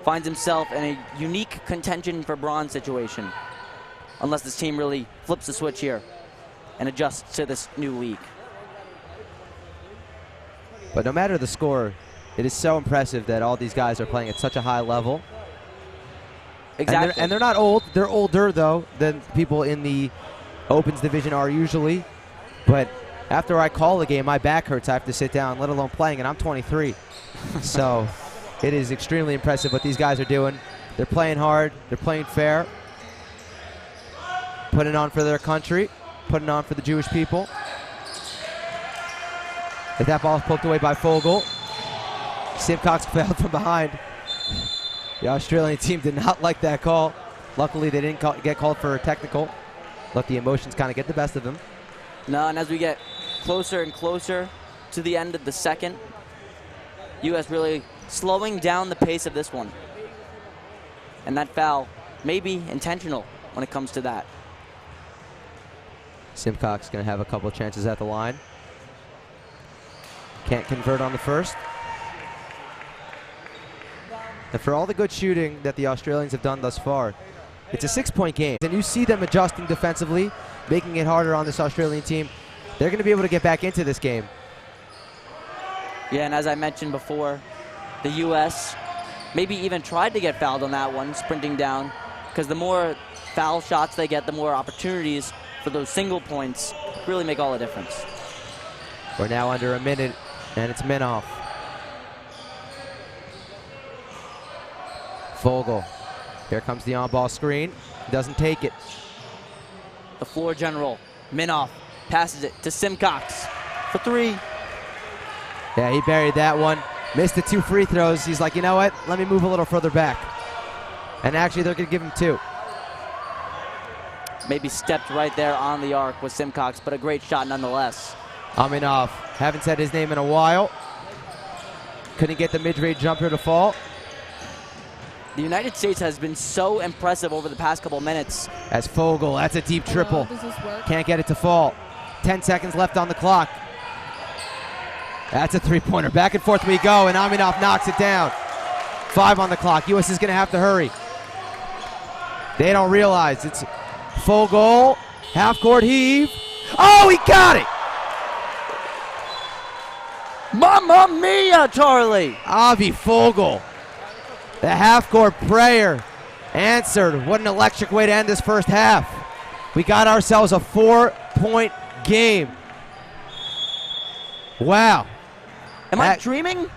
Finds himself in a unique contention for bronze situation, unless this team really flips the switch here and adjusts to this new league. But no matter the score, it is so impressive that all these guys are playing at such a high level. Exactly. And they're not old. They're older, though, than people in the Opens division are usually. But after I call the game, my back hurts. I have to sit down, let alone playing, and I'm 23. So it is extremely impressive what these guys are doing. They're playing hard. They're playing fair. Putting on for their country. Putting on for the Jewish people. If that ball is poked away by Fogel. Simcox fouled from behind. The Australian team did not like that call. Luckily, they didn't get called for a technical. Let the emotions kind of get the best of them. No, and as we get closer and closer to the end of the second, U.S. really slowing down the pace of this one. And that foul may be intentional when it comes to that. Simcox going to have a couple of chances at the line. Can't convert on the first. And for all the good shooting that the Australians have done thus far, it's a 6-point game. And you see them adjusting defensively, making it harder on this Australian team. They're going to be able to get back into this game. Yeah, and as I mentioned before, the U.S. maybe even tried to get fouled on that one, sprinting down, because the more foul shots they get, the more opportunities for those single points really make all the difference. We're now under a minute, and it's Minoff. Fogel. Here comes the on-ball screen. Doesn't take it. The floor general, Minoff, passes it to Simcox for three. Yeah, he buried that one. Missed the 2 free throws. He's like, you know what? Let me move a little further back. And actually, they're going to give him 2. Maybe stepped right there on the arc with Simcox, but a great shot nonetheless. Minoff. Haven't said his name in a while. Couldn't get the mid-range jumper to fall. The United States has been so impressive over the past couple minutes. As Fogel, that's a deep triple. Does this work? Can't get it to fall. 10 seconds left on the clock. That's a 3-pointer. Back and forth we go, and Aminoff knocks it down. 5 on the clock. U.S. is going to have to hurry. They don't realize it's Fogel. Half-court heave. Oh, he got it! Mamma mia, Charlie! Avi Fogel. The half-court prayer answered. What an electric way to end this first half. We got ourselves a 4-point game. Wow. Am I dreaming?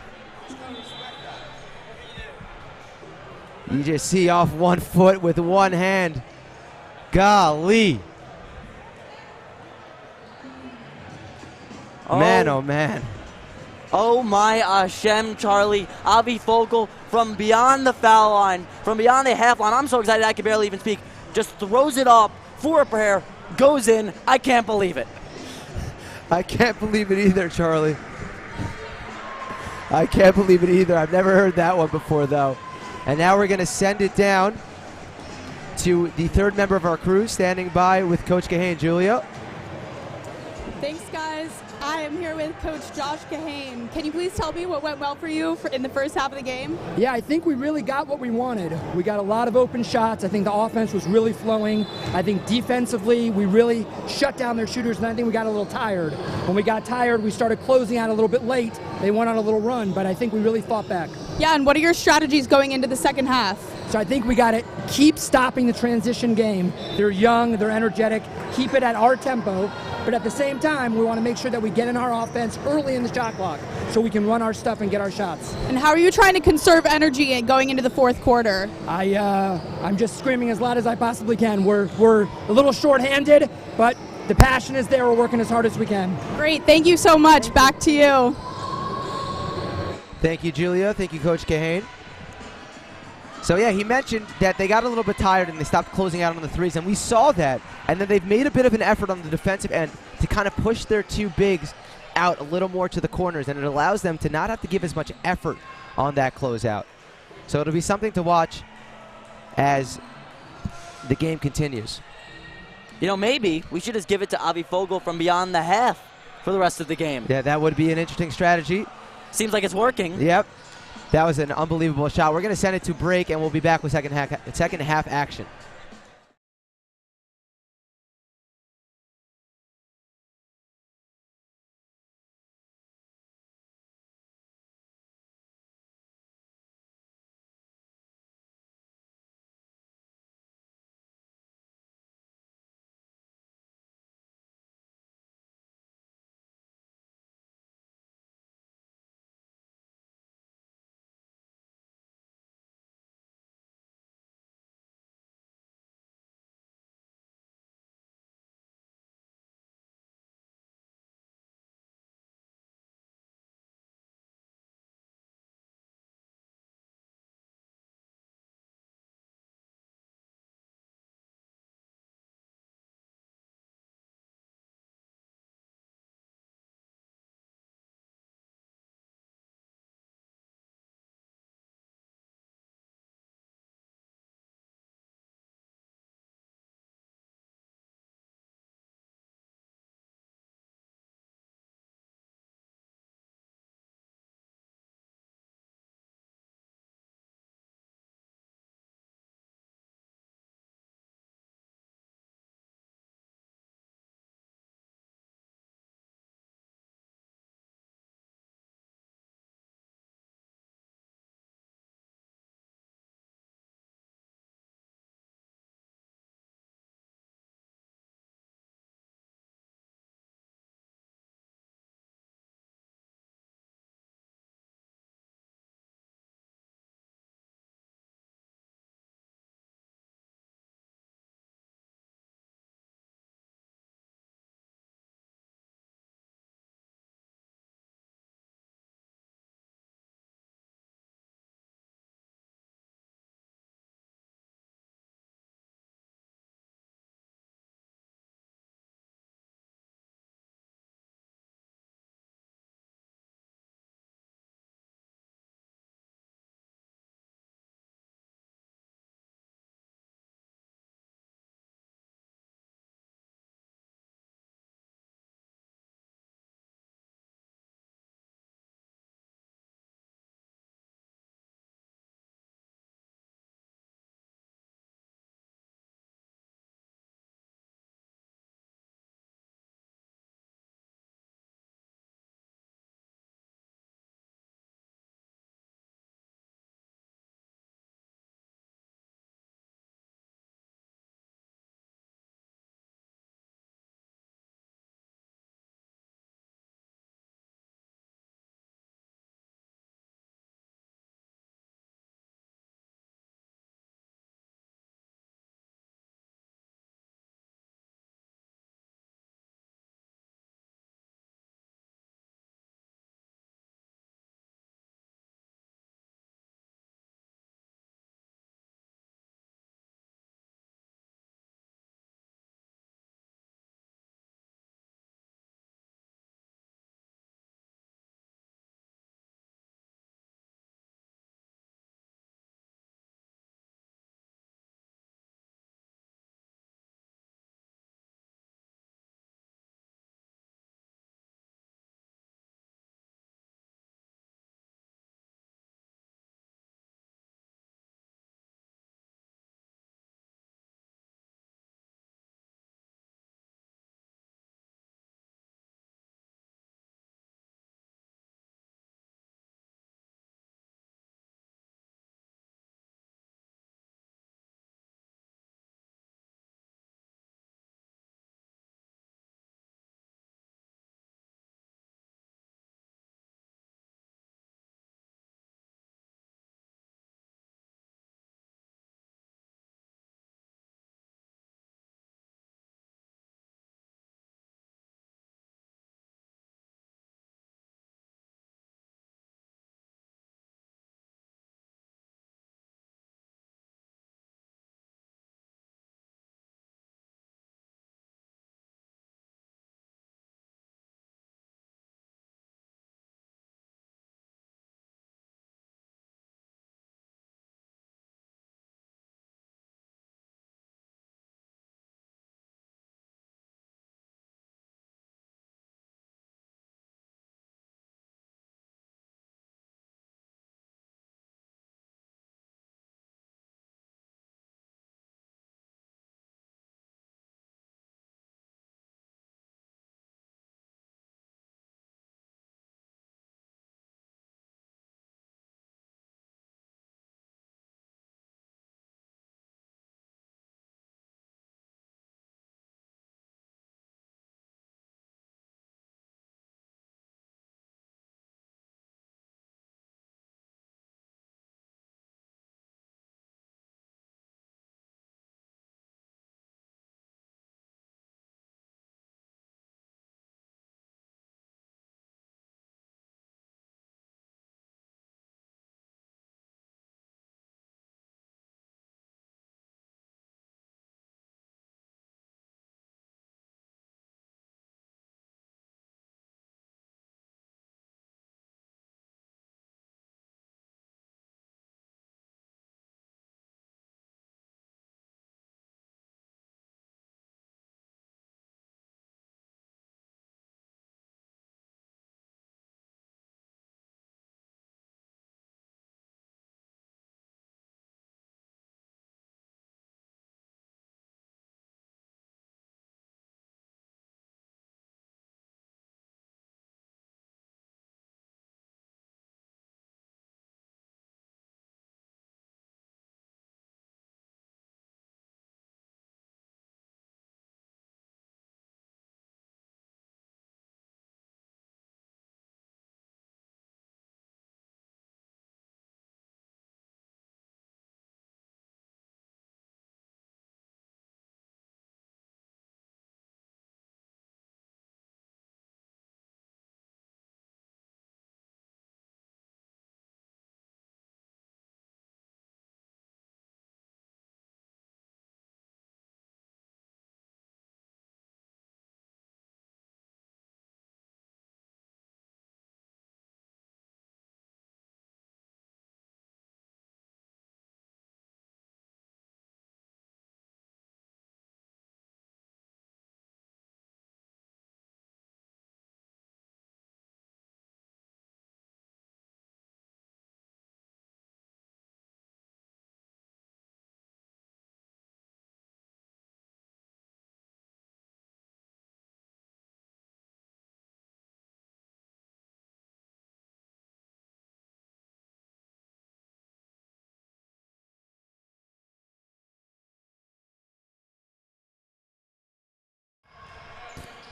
You just see off 1 foot with 1 hand. Golly. Man, oh man. Oh my Hashem, Charlie. Avi Fogel from beyond the foul line, from beyond the half line. I'm so excited I can barely even speak. Just throws it up for a prayer, goes in. I can't believe it. I can't believe it either, Charlie. I can't believe it either. I've never heard that one before, though. And now we're going to send it down to the third member of our crew standing by with Coach Kahane. Julia. Thanks, guys. I am here with Coach Josh Kahane. Can you please tell me what went well for you in the first half of the game? Yeah, I think we really got what we wanted. We got a lot of open shots. I think the offense was really flowing. I think defensively, we really shut down their shooters, and I think we got a little tired. When we got tired, we started closing out a little bit late. They went on a little run, but I think we really fought back. Yeah, and what are your strategies going into the second half? So I think we got to keep stopping the transition game. They're young, they're energetic, keep it at our tempo, but at the same time, we want to make sure that we get in our offense early in the shot clock so we can run our stuff and get our shots. And how are you trying to conserve energy going into the fourth quarter? I'm just screaming as loud as I possibly can. We're a little short-handed, but the passion is there. We're working as hard as we can. Great, thank you so much. Back to you. Thank you, Julia. Thank you, Coach Kahane. So yeah, he mentioned that they got a little bit tired and they stopped closing out on the threes, and we saw that. And then they've made a bit of an effort on the defensive end to kind of push their 2 bigs out a little more to the corners, and it allows them to not have to give as much effort on that closeout. So it'll be something to watch as the game continues. You know, maybe we should just give it to Avi Fogel from beyond the half for the rest of the game. Yeah, that would be an interesting strategy. Seems like it's working. Yep. That was an unbelievable shot. We're going to send it to break, and we'll be back with second half action.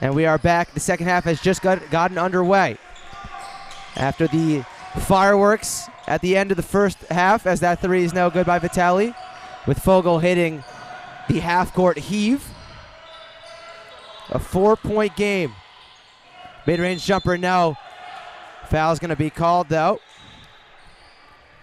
And we are back. The second half has just gotten underway. After the fireworks at the end of the first half, as that three is no good by Vitali, with Fogel hitting the half-court heave. A 4-point game. Mid-range jumper, no. Foul's going to be called, though.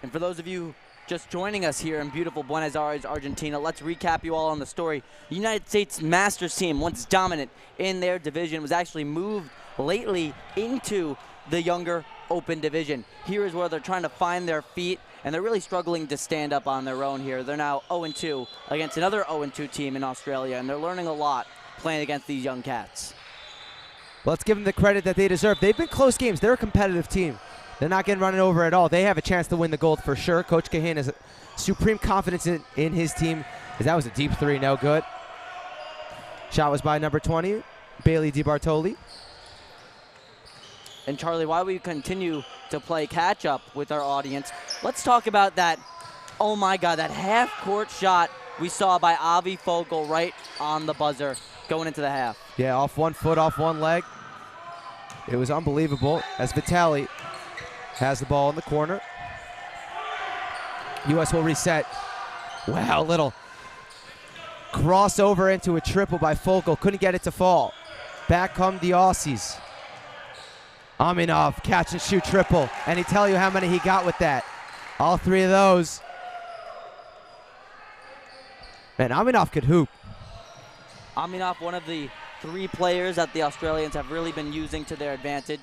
And for those of you just joining us here in beautiful Buenos Aires, Argentina, let's recap you all on the story. The United States Masters team, once dominant in their division, was actually moved lately into the younger Open division. Here is where they're trying to find their feet, and they're really struggling to stand up on their own here. They're now 0-2 against another 0-2 team in Australia, and they're learning a lot playing against these young cats. Let's give them the credit that they deserve. They've been close games. They're a competitive team. They're not getting run over at all. They have a chance to win the gold for sure. Coach Cahan has supreme confidence in his team, as that was a deep three, no good. Shot was by number 20, Bailey DiBartoli. And Charlie, while we continue to play catch up with our audience, let's talk about that, oh my God, that half-court shot we saw by Avi Fogel right on the buzzer going into the half. Yeah, off one foot, off one leg. It was unbelievable as Vitali has the ball in the corner. U.S. will reset. Wow, little crossover into a triple by Fogel. Couldn't get it to fall. Back come the Aussies. Aminov, catch and shoot triple. And he tell you how many he got with that. All three of those. Man, Aminov could hoop. Aminov, one of the three players that the Australians have really been using to their advantage.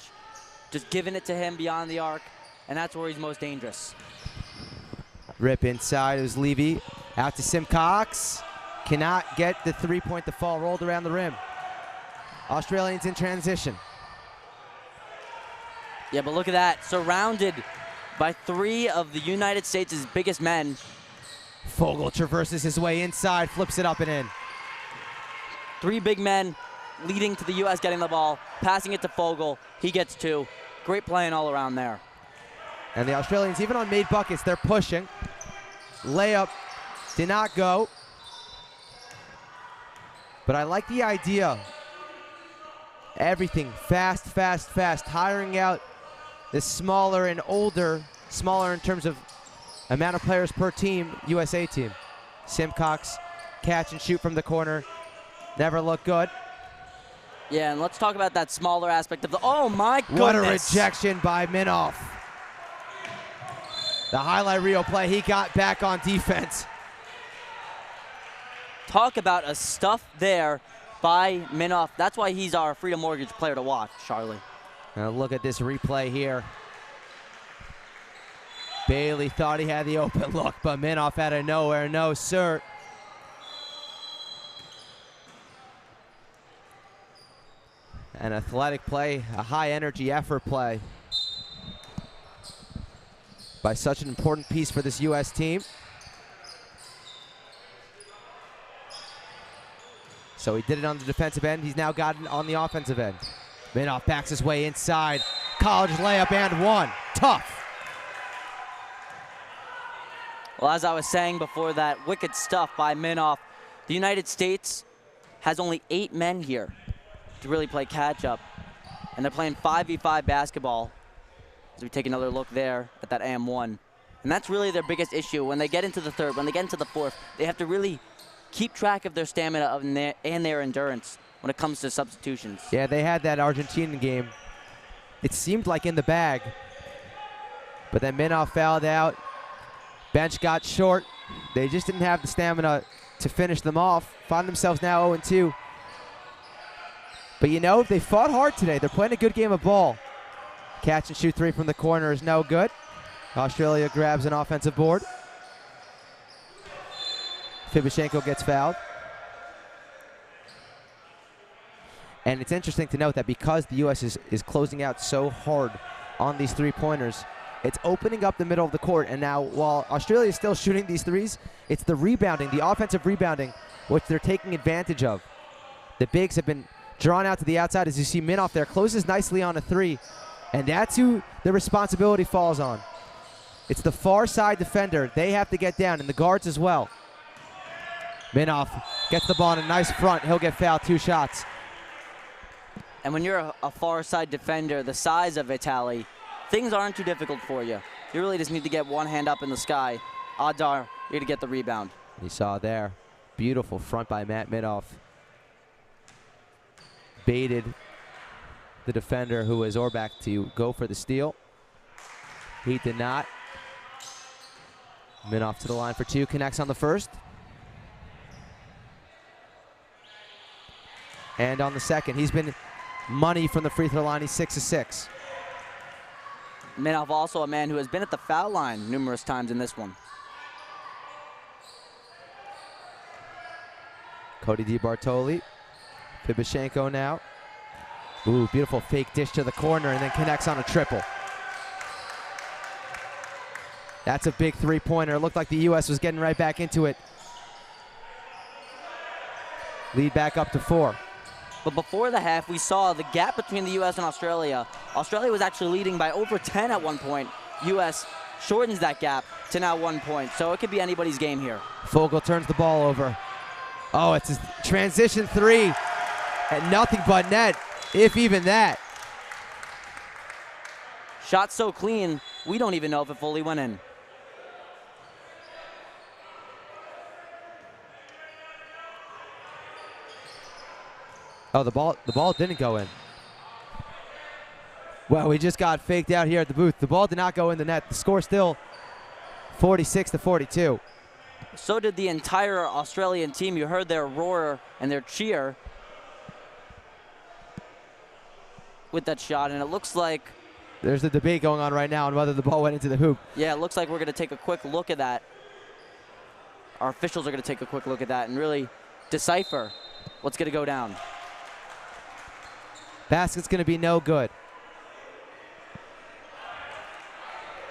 Just giving it to him beyond the arc, and that's where he's most dangerous. Rip inside, it was Levy. Out to Simcox. Cannot get the three-point to fall, rolled around the rim. Australians in transition. Yeah, but look at that, surrounded by three of the United States' biggest men. Fogel traverses his way inside, flips it up and in. Three big men leading to the U.S. getting the ball, passing it to Fogel. He gets two. Great playing all around there. And the Australians, even on made buckets, they're pushing. Layup did not go. But I like the idea. Everything fast, fast, fast. Hiring out the smaller and older, smaller in terms of amount of players per team, USA team. Simcox, catch and shoot from the corner. Never looked good. Yeah, and let's talk about that smaller aspect of the, oh my goodness. What a rejection by Minoff. The highlight reel play, he got back on defense. Talk about a stuff there by Minoff. That's why he's our Freedom Mortgage player to watch, Charlie. Now look at this replay here. Bailey thought he had the open look, but Minoff out of nowhere, no sir. An athletic play, a high energy effort play by such an important piece for this U.S. team. So he did it on the defensive end. He's now got it on the offensive end. Minoff backs his way inside. College layup and one. Tough. Well, as I was saying before that, wicked stuff by Minoff. The United States has only 8 men here to really play catch-up. And they're playing 5v5 basketball. As we take another look there at that AM1. And that's really their biggest issue. When they get into the third, when they get into the fourth, they have to really keep track of their stamina and their endurance when it comes to substitutions. Yeah, they had that Argentina game. It seemed like in the bag. But then Minoff fouled out. Bench got short. They just didn't have the stamina to finish them off. Find themselves now 0-2. But you know, they fought hard today. They're playing a good game of ball. Catch and shoot three from the corner is no good. Australia grabs an offensive board. Fibashenko gets fouled. And it's interesting to note that because the U.S. is closing out so hard on these three-pointers, it's opening up the middle of the court. And now, while Australia is still shooting these threes, it's the rebounding, the offensive rebounding, which they're taking advantage of. The bigs have been drawn out to the outside. As you see Minoff there, closes nicely on a three. And that's who the responsibility falls on. It's the far side defender. They have to get down, and the guards as well. Minoff gets the ball in a nice front. He'll get fouled 2 shots. And when you're a far side defender the size of Vitali, things aren't too difficult for you. You really just need to get one hand up in the sky. Odds are you're going to get the rebound. You saw there, beautiful front by Matt Minoff. Baited the defender, who was Orbach, to go for the steal. He did not. Minoff to the line for two, connects on the first. And on the second, he's been money from the free throw line. He's 6 of 6. Minoff also a man who has been at the foul line numerous times in this one. Cody DiBartoli. Fibashenko now. Ooh, beautiful fake dish to the corner and then connects on a triple. That's a big three-pointer. It looked like the U.S. was getting right back into it. Lead back up to 4. But before the half, we saw the gap between the U.S. and Australia. Australia was actually leading by over 10 at one point. U.S. shortens that gap to now 1 point. So it could be anybody's game here. Fogel turns the ball over. Oh, it's a transition three. And nothing but net, if even that. Shot so clean, we don't even know if it fully went in. Oh, the ball didn't go in. Well, we just got faked out here at the booth. The ball did not go in the net. The score still 46-42. So did the entire Australian team. You heard their roar and their cheer with that shot, and it looks like there's a debate going on right now on whether the ball went into the hoop. Yeah, it looks like we're going to take a quick look at that. Our officials are going to take a quick look at that and really decipher what's going to go down. Basket's going to be no good.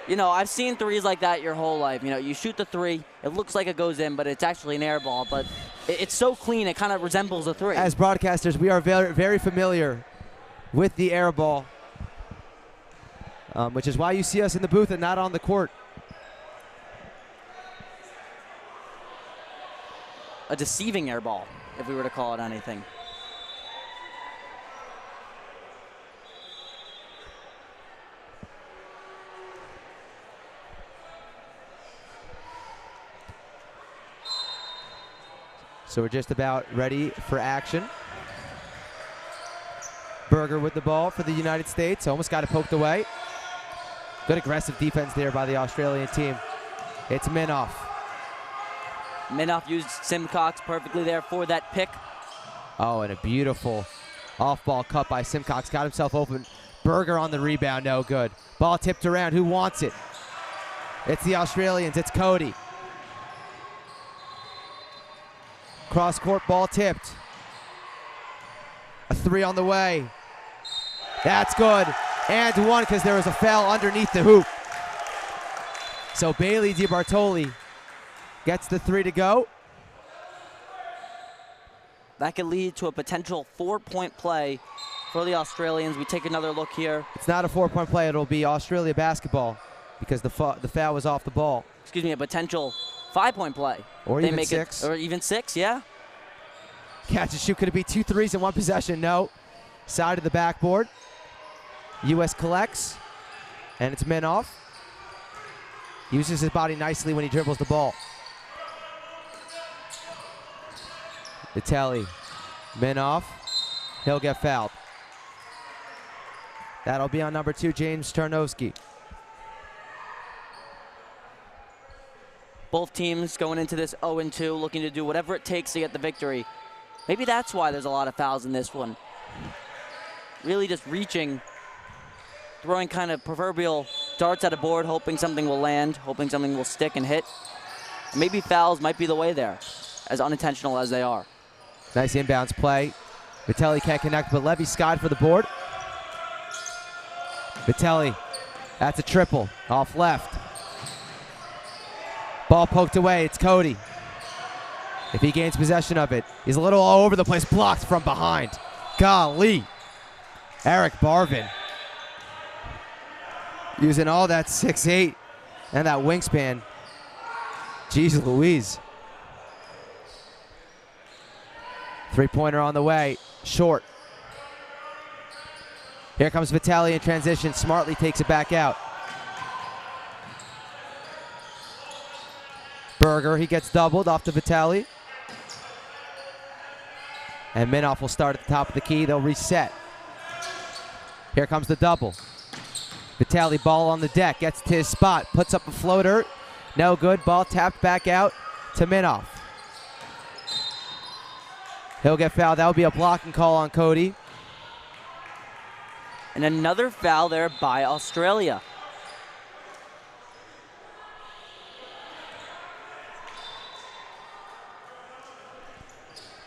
You know, I've seen threes like that your whole life. You know, you shoot the three, it looks like it goes in, but it's actually an air ball. But it's so clean, it kind of resembles a three. As broadcasters, we are very, very familiar with the air ball, which is why you see us in the booth and not on the court. A deceiving air ball, if we were to call it anything. So we're just about ready for action. Berger with the ball for the United States. Almost got it poked away. Good aggressive defense there by the Australian team. It's Minoff. Minoff used Simcox perfectly there for that pick. Oh, and a beautiful off-ball cut by Simcox. Got himself open. Berger on the rebound, no good. Ball tipped around. Who wants it? It's the Australians. It's Cody. Cross-court ball tipped. A three on the way. That's good. And one because there was a foul underneath the hoop. So Bailey DiBartoli gets the three to go. That could lead to a potential 4-point play for the Australians. We take another look here. It's not a 4-point play. It'll be Australia basketball because the foul was off the ball. Excuse me, a potential 5-point play. Or they even make 6. Or even 6, yeah. Catch and shoot. Could it be 2 threes in one possession? No. Side of the backboard. U.S. collects. And it's Minoff. Uses his body nicely when he dribbles the ball. Vitali. Minoff. He'll get fouled. That'll be on number 2, James Tarnowski. Both teams going into this 0-2, looking to do whatever it takes to get the victory. Maybe that's why there's a lot of fouls in this one. Really just reaching, throwing kind of proverbial darts at a board, hoping something will land, hoping something will stick and hit. Maybe fouls might be the way there, as unintentional as they are. Nice inbounds play. Vitali can't connect, but Levy skied for the board. Vitali, that's a triple, off left. Ball poked away, it's Cody. If he gains possession of it, he's a little all over the place, blocked from behind. Golly. Eric Barvin. Using all that 6'8" and that wingspan. Jeez Louise. Three-pointer on the way, short. Here comes Vitali in transition. Smartly takes it back out. Berger, he gets doubled off to Vitali. And Minoff will start at the top of the key. They'll reset. Here comes the double. Vitali, ball on the deck, gets to his spot, puts up a floater. No good. Ball tapped back out to Minoff. He'll get fouled. That will be a blocking call on Cody. And another foul there by Australia.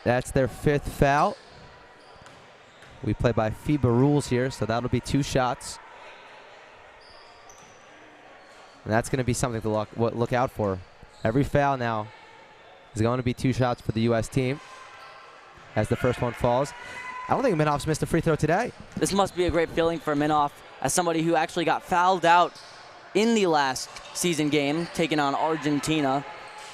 That's their 5th foul. We play by FIBA rules here, so that'll be 2 shots. And that's going to be something to look out for. Every foul now is going to be 2 shots for the U.S. team as the first one falls. I don't think Minoff's missed a free throw today. This must be a great feeling for Minoff as somebody who actually got fouled out in the last season game, taking on Argentina.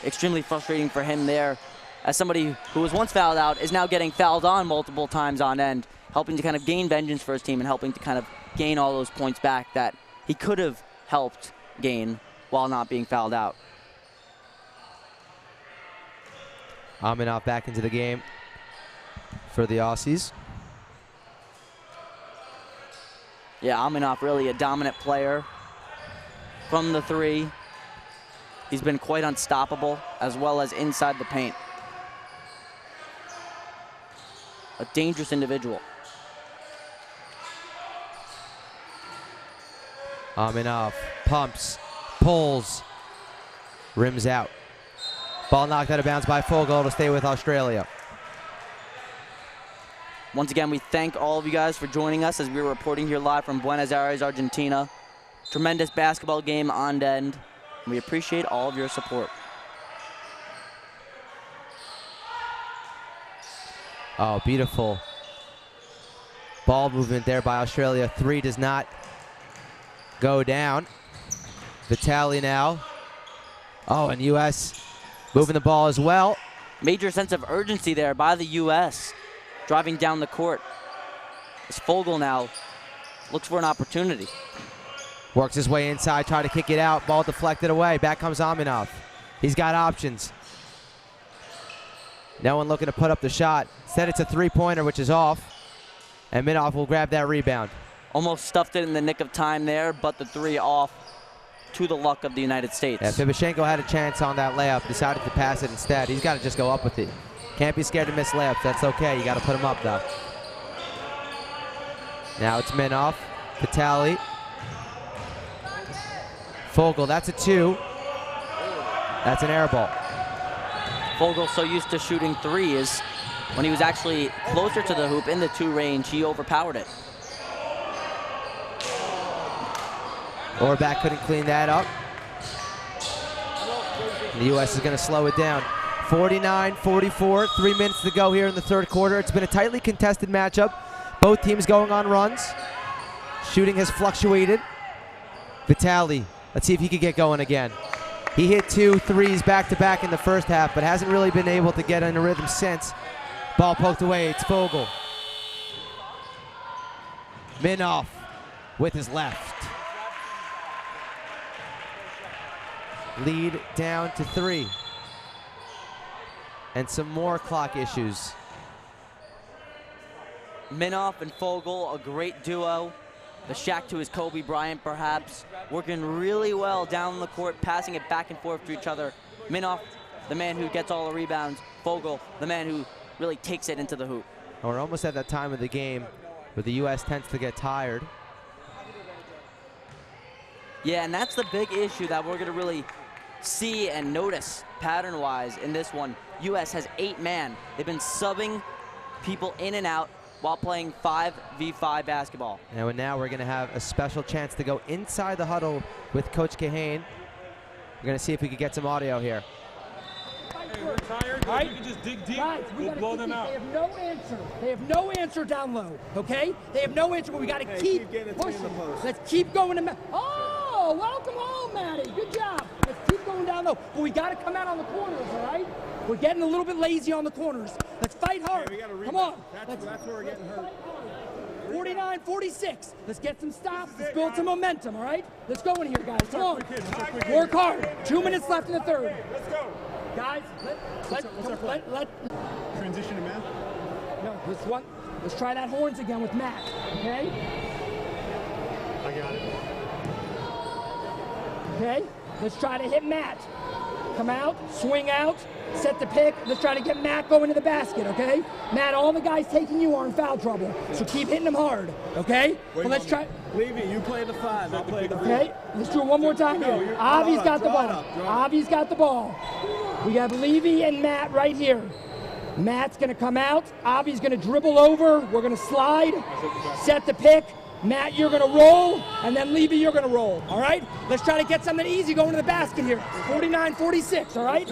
Extremely frustrating for him there. As somebody who was once fouled out is now getting fouled on multiple times on end, helping to kind of gain vengeance for his team and helping to kind of gain all those points back that he could have helped gain while not being fouled out. Minoff back into the game for the Aussies. Yeah, Minoff really a dominant player from the 3. He's been quite unstoppable as well as inside the paint. A dangerous individual. Minoff pumps, pulls, rims out. Ball knocked out of bounds by Fogel to stay with Australia. Once again, we thank all of you guys for joining us as we're reporting here live from Buenos Aires, Argentina. Tremendous basketball game on end. And we appreciate all of your support. Oh, beautiful ball movement there by Australia. 3 does not go down. Vitali now. Oh, and U.S. moving the ball as well. Major sense of urgency there by the U.S. driving down the court. As Fogel now looks for an opportunity. Works his way inside, trying to kick it out. Ball deflected away. Back comes Minoff. He's got options. No one looking to put up the shot. Instead, it's a 3-pointer, which is off. And Minoff will grab that rebound. Almost stuffed it in the nick of time there, but the 3 off to the luck of the United States. Yeah, Fibashenko had a chance on that layup, decided to pass it instead. He's got to just go up with it. Can't be scared to miss layups. That's okay. You got to put them up, though. Now it's Minoff. Vitali. Fogel, that's a 2. That's an air ball. Fogel so used to shooting 3s. When he was actually closer to the hoop in the 2 range, he overpowered it. Orbach couldn't clean that up. And the U.S. is going to slow it down. 49-44, 3 minutes to go here in the 3rd quarter. It's been a tightly contested matchup. Both teams going on runs. Shooting has fluctuated. Vitali, let's see if he can get going again. He hit 2 threes back-to-back in the first half, but hasn't really been able to get in a rhythm since. Ball poked away. It's Fogel. Minoff with his left. Lead down to 3. And some more clock issues. Minoff and Fogel, a great duo. The Shaq to his Kobe Bryant, perhaps. Working really well down the court, passing it back and forth to each other. Minoff, the man who gets all the rebounds. Fogel, the man who really takes it into the hoop. And we're almost at that time of the game where the U.S. tends to get tired. Yeah, and that's the big issue that we're going to really see and notice pattern-wise in this one. U.S. has 8-man. They've been subbing people in and out while playing 5v5 basketball. And now we're going to have a special chance to go inside the huddle with Coach Kahane. We're going to see if we can get some audio here. Hey, we're tired. Right? You can just dig deep. Guys, we'll blow them out. They have no answer. They have no answer down low, okay? They have no answer, but we got to keep pushing. Let's keep going to Oh, welcome home, Maddie. Good job. Let's keep going down low. But we got to come out on the corners, all right? We're getting a little bit lazy on the corners. Let's fight hard. Hey, we gotta come on. That's where we're getting hurt. 49-46. Let's get some stops. Let's build some momentum, all right? Let's go in here, guys. Come on. Work hard. 2 minutes left in the third. Let's go. Guys, let Transition to Matt. no, this one. Let's try that horns again with Matt, okay? I got it. Okay? Let's try to hit Matt. Come out, swing out, set the pick. Let's try to get Matt going to the basket, okay? Matt, all the guys taking you are in foul trouble, so keep hitting them hard, okay? But let's try. Levy, you play the 5. I play the 4. Okay, let's do it one more time here. Avi's got the ball. Avi's got the ball. We have Levy and Matt right here. Matt's gonna come out. Avi's gonna dribble over. We're gonna slide, set the pick. Matt, you're gonna roll, and then Levy, you're gonna roll, all right? Let's try to get something easy going to the basket here. 49-46, all right?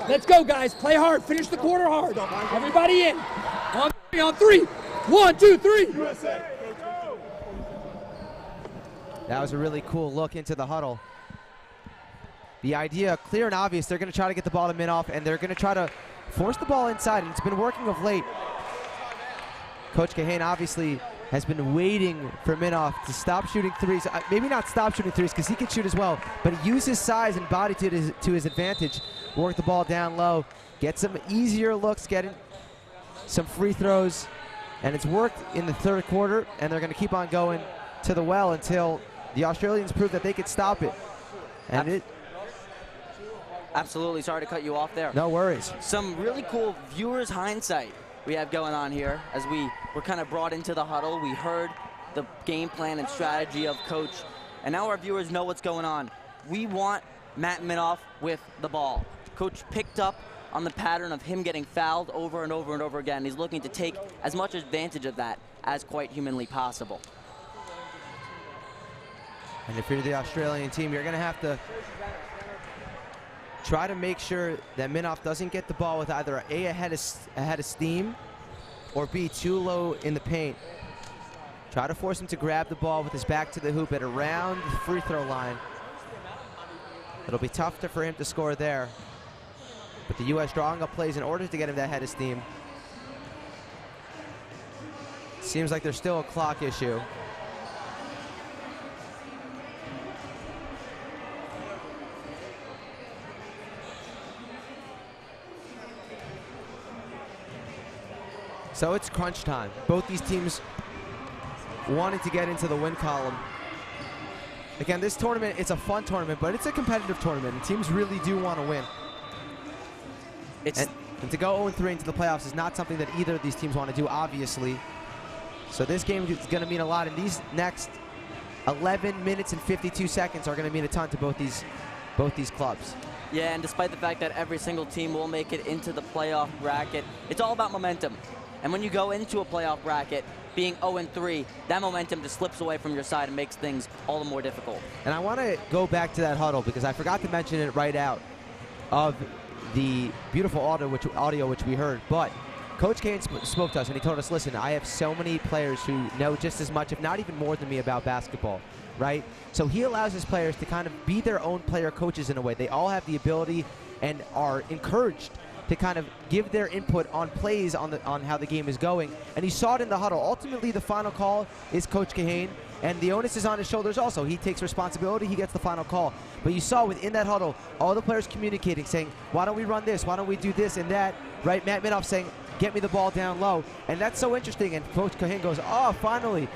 Let's go, guys. Play hard. Finish the quarter hard. Everybody in. On three. 1, 2, 3. That was a really cool look into the huddle. The idea, clear and obvious, they're going to try to get the ball to Minoff, and they're going to try to force the ball inside, and it's been working of late. Coach Kahane obviously has been waiting for Minoff to stop shooting threes. Maybe not stop shooting threes, because he can shoot as well, but use his size and body to his advantage. Work the ball down low, get some easier looks, get some free throws, and it's worked in the third quarter, and they're going to keep on going to the well until the Australians prove that they could stop it. And Absolutely. Sorry to cut you off there. No worries. Some really cool viewers' hindsight we have going on here as we were kind of brought into the huddle. We heard the game plan and strategy of Coach, and now our viewers know what's going on. We want Matt Minoff with the ball. Coach picked up on the pattern of him getting fouled over and over and over again. He's looking to take as much advantage of that as quite humanly possible. And if you're the Australian team, you're going to have to try to make sure that Minoff doesn't get the ball with either A, ahead of steam, or B, too low in the paint. Try to force him to grab the ball with his back to the hoop at around the free throw line. It'll be tough for him to score there. But the U.S. drawing up plays in order to get him that head of steam. Seems like there's still a clock issue. So it's crunch time. Both these teams wanting to get into the win column. Again, this tournament, it's a fun tournament, but it's a competitive tournament, and teams really do want to win. And to go 0-3 into the playoffs is not something that either of these teams want to do, obviously. So this game is going to mean a lot, and these next 11 minutes and 52 seconds are going to mean a ton to both these clubs. Yeah, and despite the fact that every single team will make it into the playoff bracket, it's all about momentum. And when you go into a playoff bracket being 0-3, that momentum just slips away from your side and makes things all the more difficult. And I want to go back to that huddle because I forgot to mention it right out of the beautiful audio which we heard. But Coach Kane spoke to us and he told us, listen, I have so many players who know just as much, if not even more than me, about basketball, right? So he allows his players to kind of be their own player coaches in a way. They all have the ability and are encouraged to kind of give their input on plays on how the game is going. And he saw it in the huddle. Ultimately, the final call is Coach Kahane, and the onus is on his shoulders also. He takes responsibility, he gets the final call. But you saw within that huddle, all the players communicating, saying, why don't we run this? Why don't we do this and that? Right? Matt Minoff saying, get me the ball down low. And that's so interesting. And Coach Kahane goes, oh, finally,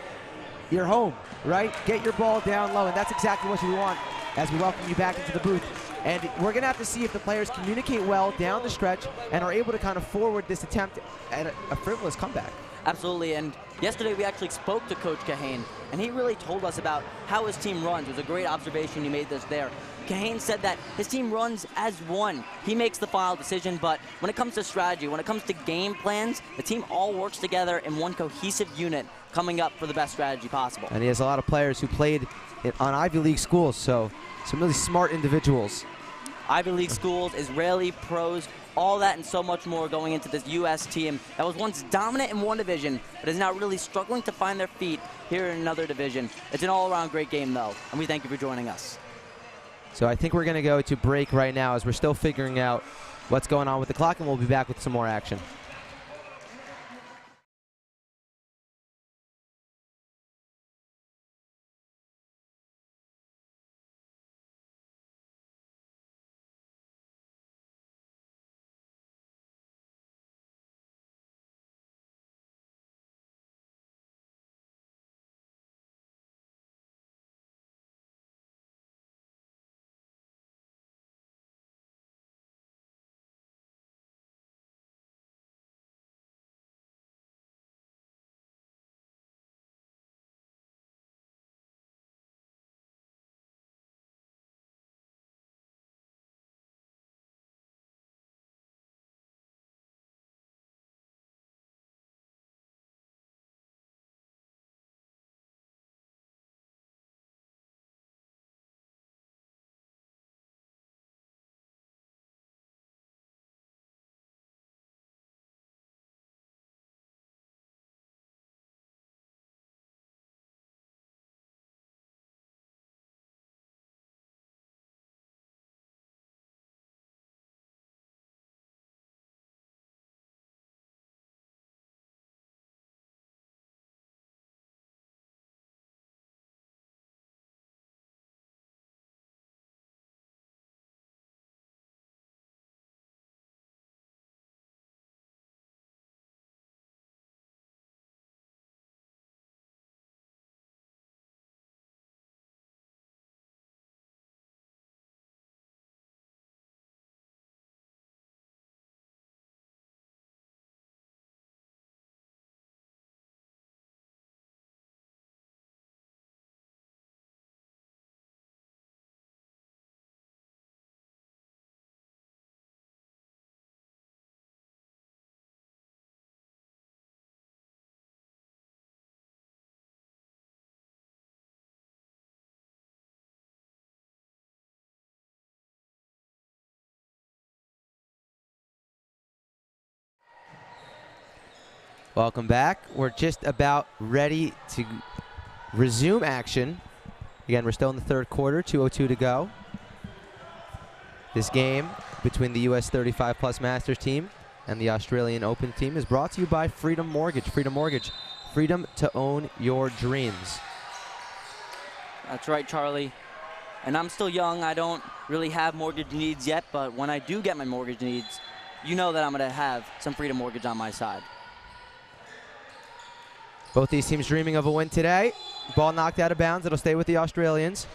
you're home, right? Get your ball down low. And that's exactly what we want as we welcome you back into the booth. And we're going to have to see if the players communicate well down the stretch and are able to kind of forward this attempt at a frivolous comeback. Absolutely, and yesterday we actually spoke to Coach Kahane, and he really told us about how his team runs. It was a great observation you made this there. Kahane said that his team runs as one. He makes the final decision, but when it comes to strategy, when it comes to game plans, the team all works together in one cohesive unit, coming up for the best strategy possible. And he has a lot of players who played on Ivy League schools, so some really smart individuals. Ivy League schools, Israeli pros, all that and so much more going into this U.S. team that was once dominant in one division, but is now really struggling to find their feet here in another division. It's an all-around great game, though, and we thank you for joining us. So I think we're going to go to break right now as we're still figuring out what's going on with the clock, and we'll be back with some more action. Welcome back. We're just about ready to resume action. Again, we're still in the third quarter, 2:02 to go. This game between the US 35 Plus Masters team and the Australian Open team is brought to you by Freedom Mortgage. Freedom Mortgage, freedom to own your dreams. That's right, Charlie. And I'm still young. I don't really have mortgage needs yet, but when I do get my mortgage needs, you know that I'm going to have some Freedom Mortgage on my side. Both these teams dreaming of a win today. Ball knocked out of bounds. It'll stay with the Australians.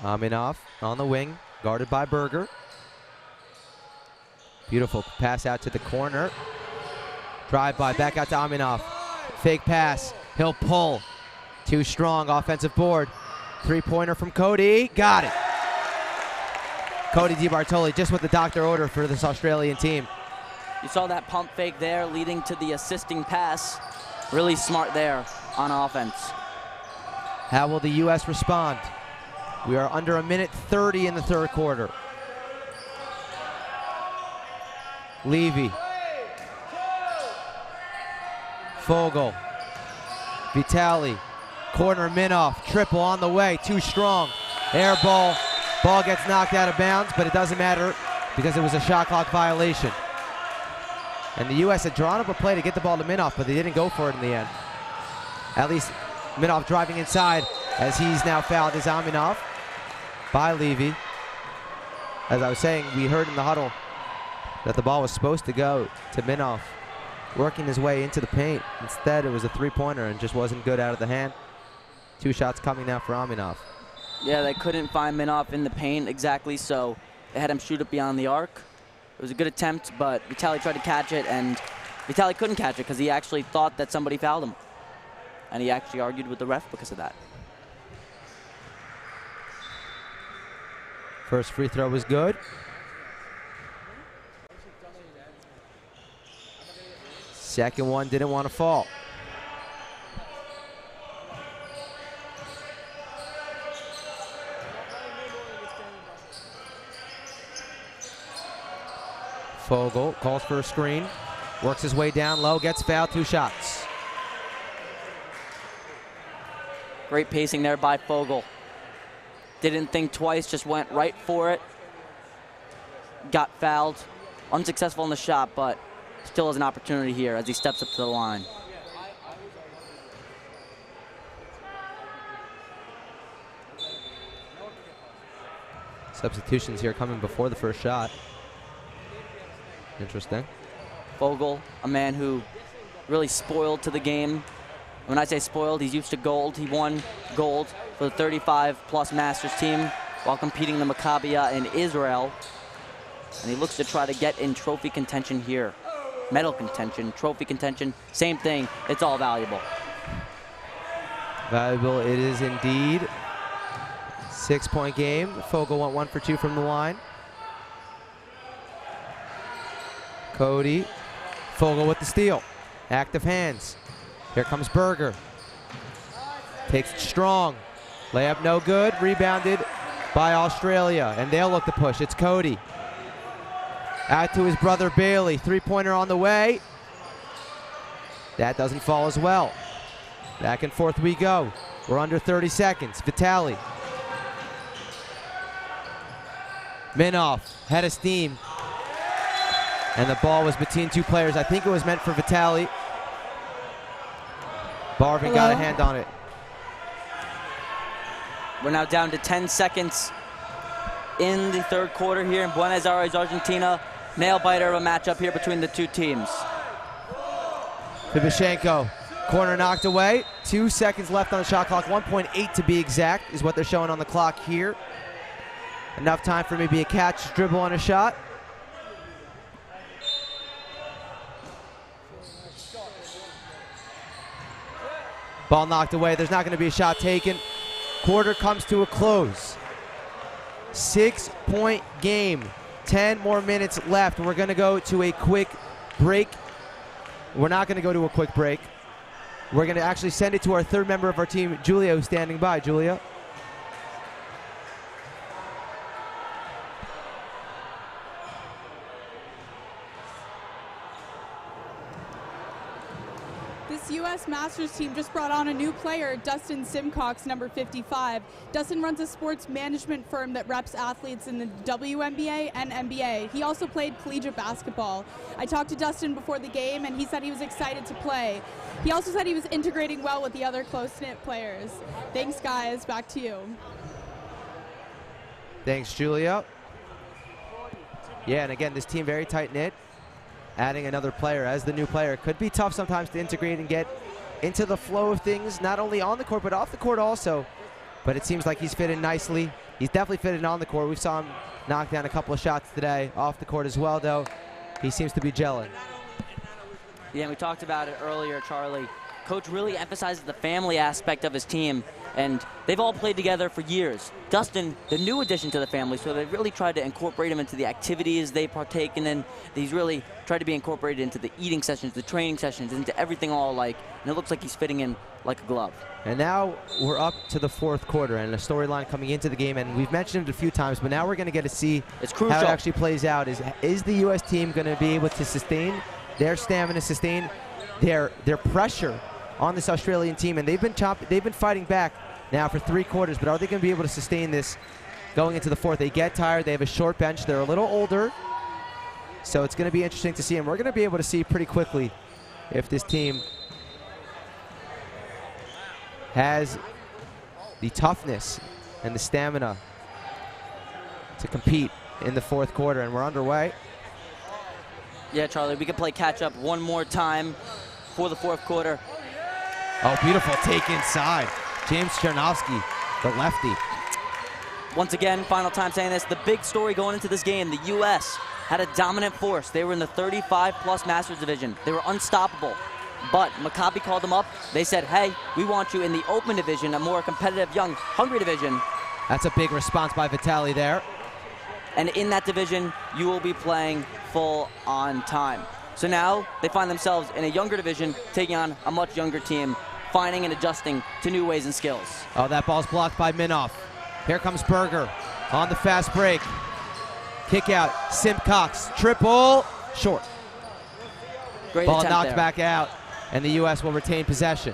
Aminov on the wing, guarded by Berger. Beautiful pass out to the corner. Drive by, back out to Aminov. Fake pass, he'll pull. Too strong, offensive board. Three-pointer from Cody, got it. Cody DiBartoli just what the doctor ordered for this Australian team. You saw that pump fake there leading to the assisting pass. Really smart there on offense. How will the U.S. respond? We are under a minute 30 in the third quarter. Levy. Fogel. Vitali. Corner Minoff. Triple on the way. Too strong. Air ball. Ball gets knocked out of bounds, but it doesn't matter because it was a shot clock violation. And the U.S. had drawn up a play to get the ball to Minoff, but they didn't go for it in the end. At least Minoff driving inside as he's now fouled is Aminov by Levy. As I was saying, we heard in the huddle that the ball was supposed to go to Minoff, working his way into the paint. Instead, it was a three-pointer and just wasn't good out of the hand. Two shots coming now for Aminov. Yeah, they couldn't find Minoff in the paint exactly, so they had him shoot it beyond the arc. It was a good attempt, but Vitali tried to catch it, and Vitali couldn't catch it because he actually thought that somebody fouled him. And he actually argued with the ref because of that. First free throw was good. Second one didn't want to fall. Fogel calls for a screen, works his way down low, gets fouled, two shots. Great pacing there by Fogel. Didn't think twice, just went right for it. Got fouled. Unsuccessful in the shot, but still has an opportunity here as he steps up to the line. Substitutions here coming before the first shot. Interesting. Fogel, a man who really spoiled to the game. When I say spoiled, he's used to gold. He won gold for the 35 plus Masters team while competing in the Maccabi in Israel. And he looks to try to get in trophy contention here. Medal contention, trophy contention, same thing. It's all valuable. Valuable it is indeed. 6-point game. Fogel went 1 for 2 from the line. Cody. Fogel with the steal. Active hands. Here comes Berger. Takes it strong. Layup no good. Rebounded by Australia. And they'll look to push. It's Cody. Out to his brother Bailey. Three-pointer on the way. That doesn't fall as well. Back and forth we go. We're under 30 seconds. Vitali. Minoff. Head of steam. And the ball was between two players. I think it was meant for Vitali. Barvin got a hand on it. We're now down to 10 seconds in the third quarter here in Buenos Aires, Argentina. Nail-biter of a matchup here between the two teams. Fibashenko, corner knocked away. 2 seconds left on the shot clock. 1.8 to be exact is what they're showing on the clock here. Enough time for maybe a catch, dribble, and a shot. Ball knocked away. There's not going to be a shot taken. Quarter comes to a close. 6-point game. 10 more minutes left. We're going to go to a quick break. We're not going to go to a quick break. We're going to actually send it to our third member of our team, Julia, who's standing by. Julia. this U.S. Masters team just brought on a new player, Dustin Simcox, number 55. Dustin runs a sports management firm that reps athletes in the WNBA and NBA. He also played collegiate basketball. I talked to Dustin before the game, and he said he was excited to play. He also said he was integrating well with the other close-knit players. Thanks, guys. Back to you. Thanks, Julia. Yeah, and again, this team very tight-knit. Adding another player as the new player could be tough sometimes to integrate and get into the flow of things, not only on the court, but off the court also. But it seems like he's fit in nicely. He's definitely fitted on the court. We saw him knock down a couple of shots today. Off the court as well, though. He seems to be gelling. Yeah, and we talked about it earlier, Charlie. Coach really emphasizes the family aspect of his team, and they've all played together for years. Dustin, the new addition to the family, so they've really tried to incorporate him into the activities they partake in. He's really tried to be incorporated into the eating sessions, the training sessions, into everything all alike, and it looks like he's fitting in like a glove. And now we're up to the fourth quarter and a storyline coming into the game, and we've mentioned it a few times, but now we're going to get to see it's crucial. How it actually plays out. Is the U.S. team going to be able to sustain their stamina, sustain their pressure on this Australian team? And they've been fighting back now for 3 quarters, but are they going to be able to sustain this going into the fourth? They get tired. They have a short bench. They're a little older, so it's going to be interesting to see, and we're going to be able to see pretty quickly if this team has the toughness and the stamina to compete in the fourth quarter. And we're underway. Yeah, Charlie, we can play catch up one more time for the fourth quarter. Oh, beautiful take inside. James Chernovsky, the lefty. Once again, final time saying this, the big story going into this game, the U.S. had a dominant force. They were in the 35-plus Masters division. They were unstoppable. But Maccabi called them up. They said, hey, we want you in the open division, a more competitive, young, hungry division. That's a big response by Vitaly there. And in that division, you will be playing full on time. So now they find themselves in a younger division, taking on a much younger team, finding and adjusting to new ways and skills. Oh, that ball's blocked by Minoff. Here comes Berger on the fast break. Kick out, Simcox, triple, short. Great ball attempt knocked there. back out, and the U.S. will retain possession.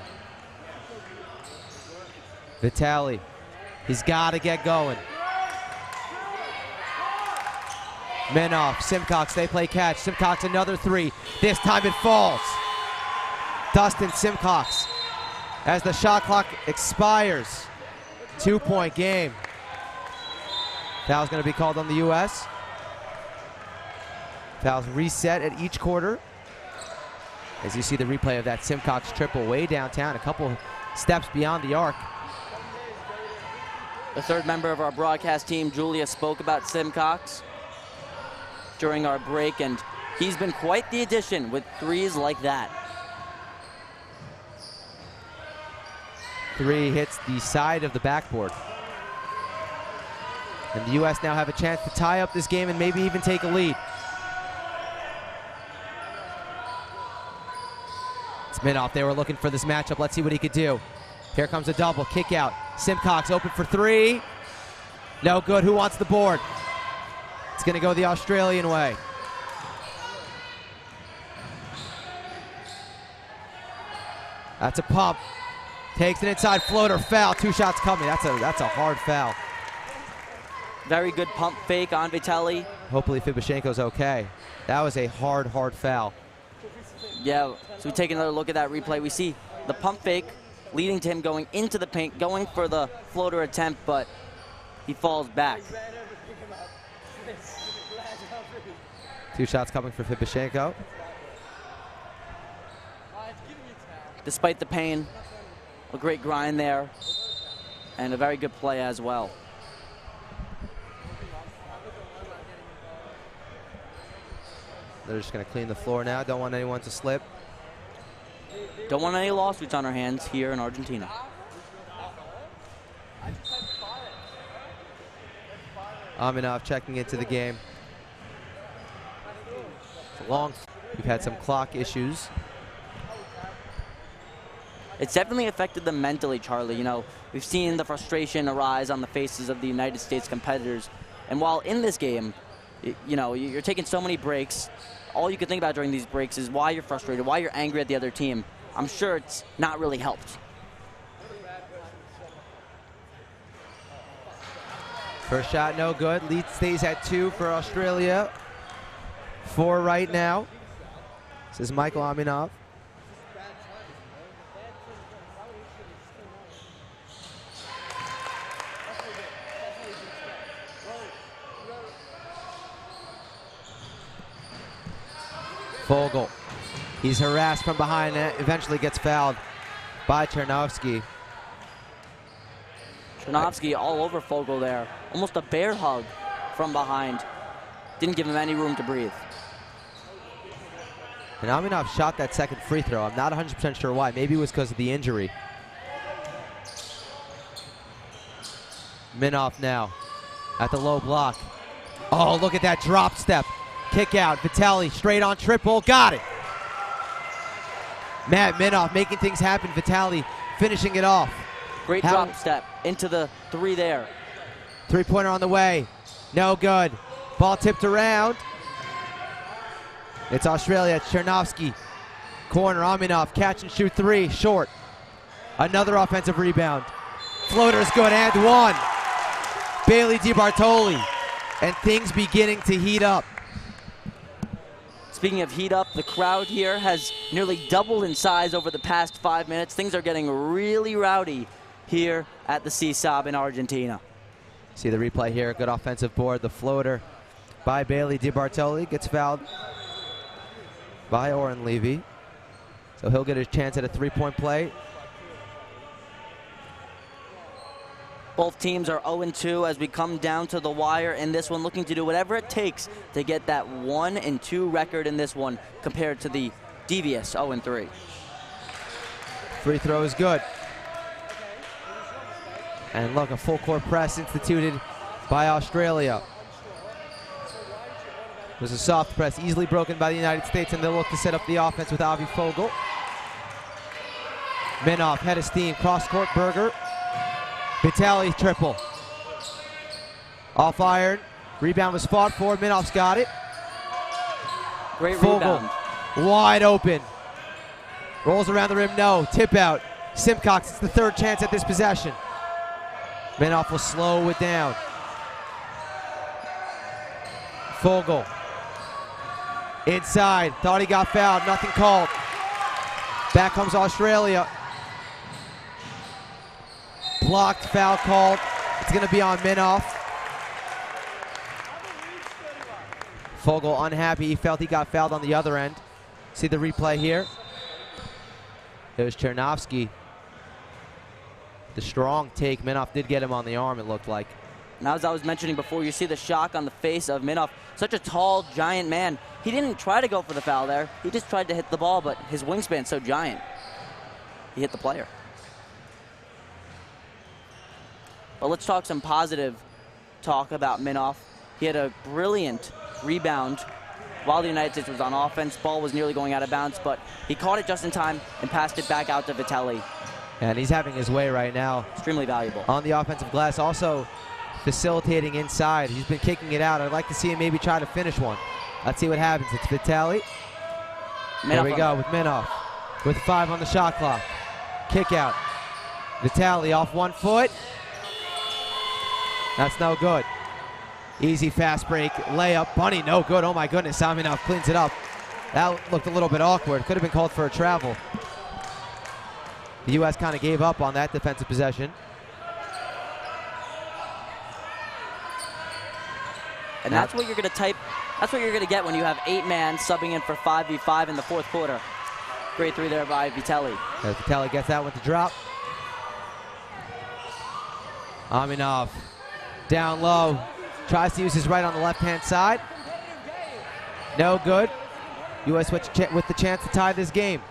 Vitaly, he's got to get going. Minoff, Simcox, they play catch. Simcox another 3. This time it falls. Dustin Simcox, as the shot clock expires. 2-point game. Foul's going to be called on the U.S. Fouls reset at each quarter. As you see the replay of that Simcox triple way downtown, a couple steps beyond the arc. The third member of our broadcast team, Julia, spoke about Simcox during our break, and he's been quite the addition with threes like that. 3 hits the side of the backboard. And the U.S. now have a chance to tie up this game and maybe even take a lead. It's Minoff. They were looking for this matchup. Let's see what he could do. Here comes a double. Kick out. Simcox open for 3. No good. Who wants the board? It's going to go the Australian way. That's a pump. Takes it inside, floater, foul. 2 shots coming. That's a hard foul. Very good pump fake on Vitaly. Hopefully Fibashenko's okay. That was a hard foul. Yeah, so we take another look at that replay. We see the pump fake leading to him going into the paint, going for the floater attempt, but he falls back. 2 shots coming for Fibashenko. Despite the pain, a great grind there, and a very good play as well. They're just going to clean the floor now. Don't want anyone to slip. Don't want any lawsuits on our hands here in Argentina. Aminov checking into the game. It's long. We've had some clock issues. It's definitely affected them mentally, Charlie. You know, we've seen the frustration arise on the faces of the United States competitors. And while in this game, you know, you're taking so many breaks, all you can think about during these breaks is why you're frustrated, why you're angry at the other team. I'm sure it's not really helped. First shot, no good. Lead stays at 2 for Australia. 4 right now. This is Michael Aminov. Fogel. He's harassed from behind and eventually gets fouled by Chernovsky. Chernovsky all over Fogel there. Almost a bear hug from behind. Didn't give him any room to breathe. And Aminov shot that second free throw. I'm not 100% sure why. Maybe it was because of the injury. Minoff now at the low block. Oh, look at that drop step. Kick out. Vitali straight on triple. Got it. Matt Minoff making things happen. Vitali finishing it off. Great drop step into the 3 there. Three-pointer on the way. No good. Ball tipped around. It's Australia. Chernovsky. Corner. Aminov. Catch and shoot 3. Short. Another offensive rebound. Floater is good. And 1. Bailey DiBartoli. And things beginning to heat up. Speaking of heat up, the crowd here has nearly doubled in size over the past 5 minutes. Things are getting really rowdy here at the CSOB in Argentina. See the replay here. Good offensive board. The floater by Bailey DiBartoli gets fouled by Oren Levy. So he'll get a chance at a 3-point play. Both teams are 0-2 as we come down to the wire in this one, looking to do whatever it takes to get that 1-2 record in this one compared to the devious 0-3. Free throw is good. And look, a full court press instituted by Australia. It was a soft press, easily broken by the United States, and they'll look to set up the offense with Avi Fogel. Minoff, head of steam, cross-court burger. Vitali triple. Off iron. Rebound was fought for. Minoff's got it. Great Fogel, rebound. wide open. Rolls around the rim, no. Tip out. Simcox, it's the 3rd chance at this possession. Minoff will slow it down. Fogel. Inside. Thought he got fouled. Nothing called. Back comes Australia. Blocked, foul called. It's going to be on Minoff. Fogel unhappy. He felt he got fouled on the other end. See the replay here. There's Chernovsky. The strong take. Minoff did get him on the arm, it looked like. Now, as I was mentioning before, you see the shock on the face of Minoff. Such a tall, giant man. He didn't try to go for the foul there. He just tried to hit the ball, but his wingspan's so giant. He hit the player. But let's talk some positive talk about Minoff. He had a brilliant rebound while the United States was on offense. Ball was nearly going out of bounds, but he caught it just in time and passed it back out to Vitali. And he's having his way right now. Extremely valuable. On the offensive glass, also facilitating inside. He's been kicking it out. I'd like to see him maybe try to finish one. Let's see what happens. It's Vitali. There we go with Minoff. With 5 on the shot clock. Kick out. Vitali off 1 foot. That's no good. Easy fast break, layup, bunny, no good. Oh my goodness, Aminov cleans it up. That looked a little bit awkward. Could have been called for a travel. The U.S. kind of gave up on that defensive possession. And that's what you're going to type. That's what you're going to get when you have 8-man subbing in for 5v5 in the 4th quarter. Great 3 there by Vitali. Vitali gets that with the drop. Aminov down low. Tries to use his right on the left-hand side. No good. U.S. with the chance to tie this game.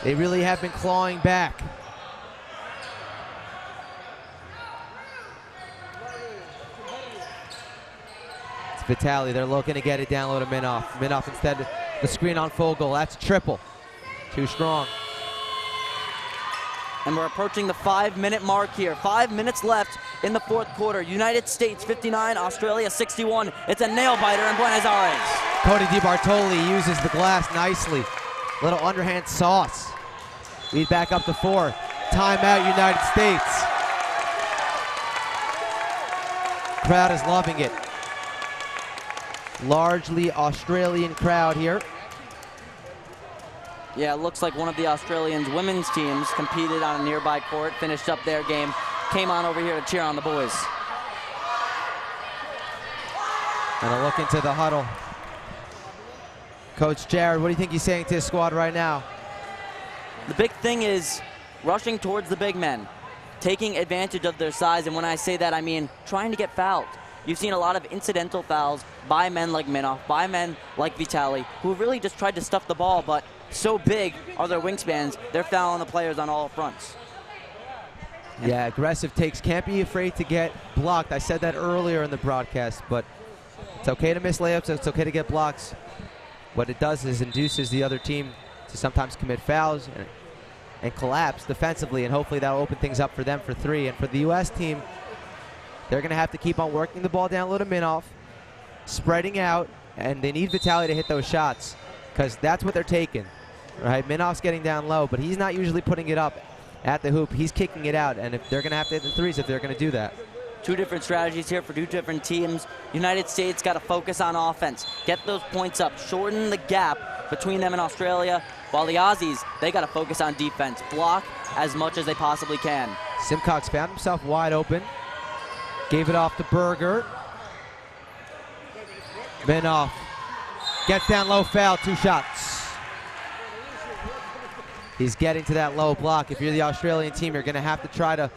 They really have been clawing back. It's Vitali. They're looking to get it down low to Minoff. Minoff instead the screen on Fogel. That's triple. Too strong. And we're approaching the 5-minute mark here. 5 minutes left in the fourth quarter. United States 59, Australia 61. It's a nail-biter in Buenos Aires. Cody DiBartoli uses the glass nicely. Little underhand sauce. Lead back up to 4. Timeout, United States. Crowd is loving it. Largely Australian crowd here. Yeah, it looks like one of the Australians' women's teams competed on a nearby court, finished up their game, came on over here to cheer on the boys. And a look into the huddle. Coach Jared, what do you think he's saying to his squad right now? The big thing is rushing towards the big men, taking advantage of their size, and when I say that, I mean trying to get fouled. You've seen a lot of incidental fouls by men like Minoff, by men like Vitali, who really just tried to stuff the ball, but so big are their wingspans, they're fouling the players on all fronts. Yeah, aggressive takes. Can't be afraid to get blocked. I said that earlier in the broadcast, but it's okay to miss layups, it's okay to get blocks. What it does is induces the other team to sometimes commit fouls and collapse defensively, and hopefully that'll open things up for them for 3. And for the U.S. team, they're going to have to keep on working the ball down low to Minoff, spreading out, and they need Vitali to hit those shots because that's what they're taking. Right? Minoff's getting down low, but he's not usually putting it up at the hoop. He's kicking it out, and if they're going to have to hit the threes if they're going to do that. Two different strategies here for two different teams. United States got to focus on offense, get those points up, shorten the gap between them and Australia, while the Aussies, they got to focus on defense, block as much as they possibly can. Simcox found himself wide open, gave it off to Berger. Minoff gets down low, foul, 2 shots. He's getting to that low block. If you're the Australian team, you're going to have to try to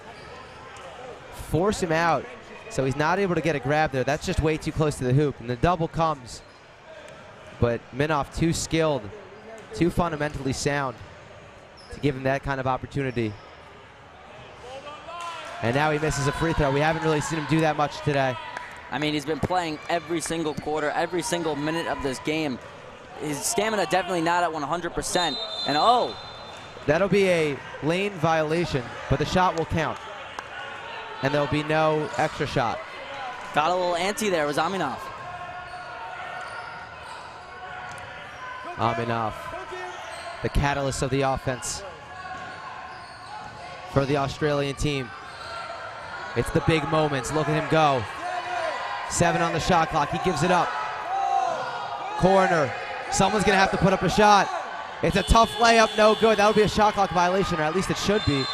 force him out so he's not able to get a grab there. That's just way too close to the hoop, and the double comes. But Minoff too skilled, too fundamentally sound to give him that kind of opportunity. And now he misses a free throw. We haven't really seen him do that much today. I mean, he's been playing every single quarter, every single minute of this game. His stamina definitely not at 100%. And oh! That'll be a lane violation, but the shot will count. And there'll be no extra shot. Got a little antsy there, was Aminov. Aminov, the catalyst of the offense for the Australian team. It's the big moments. Look at him go. 7 on the shot clock. He gives it up. Corner. Someone's going to have to put up a shot. It's a tough layup. No good. That'll be a shot clock violation, or at least it should be.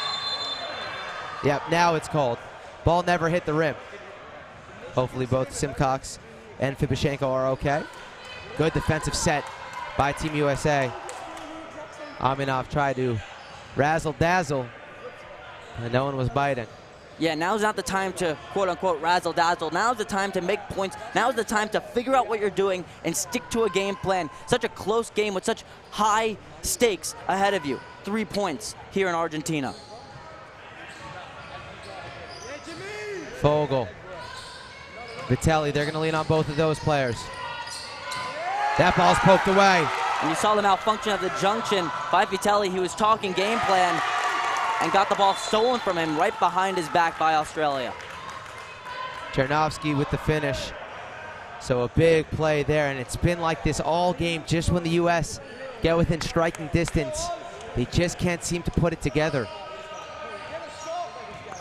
Yep, now it's called. Ball never hit the rim. Hopefully both Simcox and Fibashenko are okay. Good defensive set by Team USA. Aminov tried to razzle-dazzle, and no one was biting. Yeah, now's not the time to quote-unquote razzle-dazzle. Now's the time to make points. Now's the time to figure out what you're doing and stick to a game plan. Such a close game with such high stakes ahead of you. 3 points here in Argentina. Vogel, Vitali, they're going to lean on both of those players. That ball's poked away. And you saw the malfunction of the junction by Vitali. He was talking game plan and got the ball stolen from him right behind his back by Australia. Chernovsky with the finish. So a big play there, and it's been like this all game. Just when the U.S. get within striking distance, they just can't seem to put it together.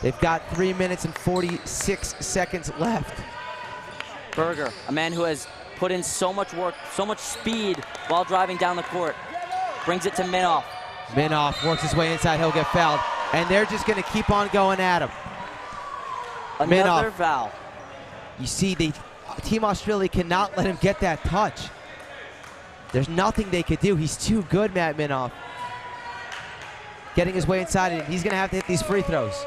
They've got 3 minutes and 46 seconds left. Berger, a man who has put in so much work, so much speed while driving down the court, brings it to Minoff. Minoff works his way inside, he'll get fouled. And they're just going to keep on going at him. Another Minoff. foul. You see, Team Australia cannot let him get that touch. There's nothing they could do. He's too good, Matt Minoff. Getting his way inside, and he's going to have to hit these free throws.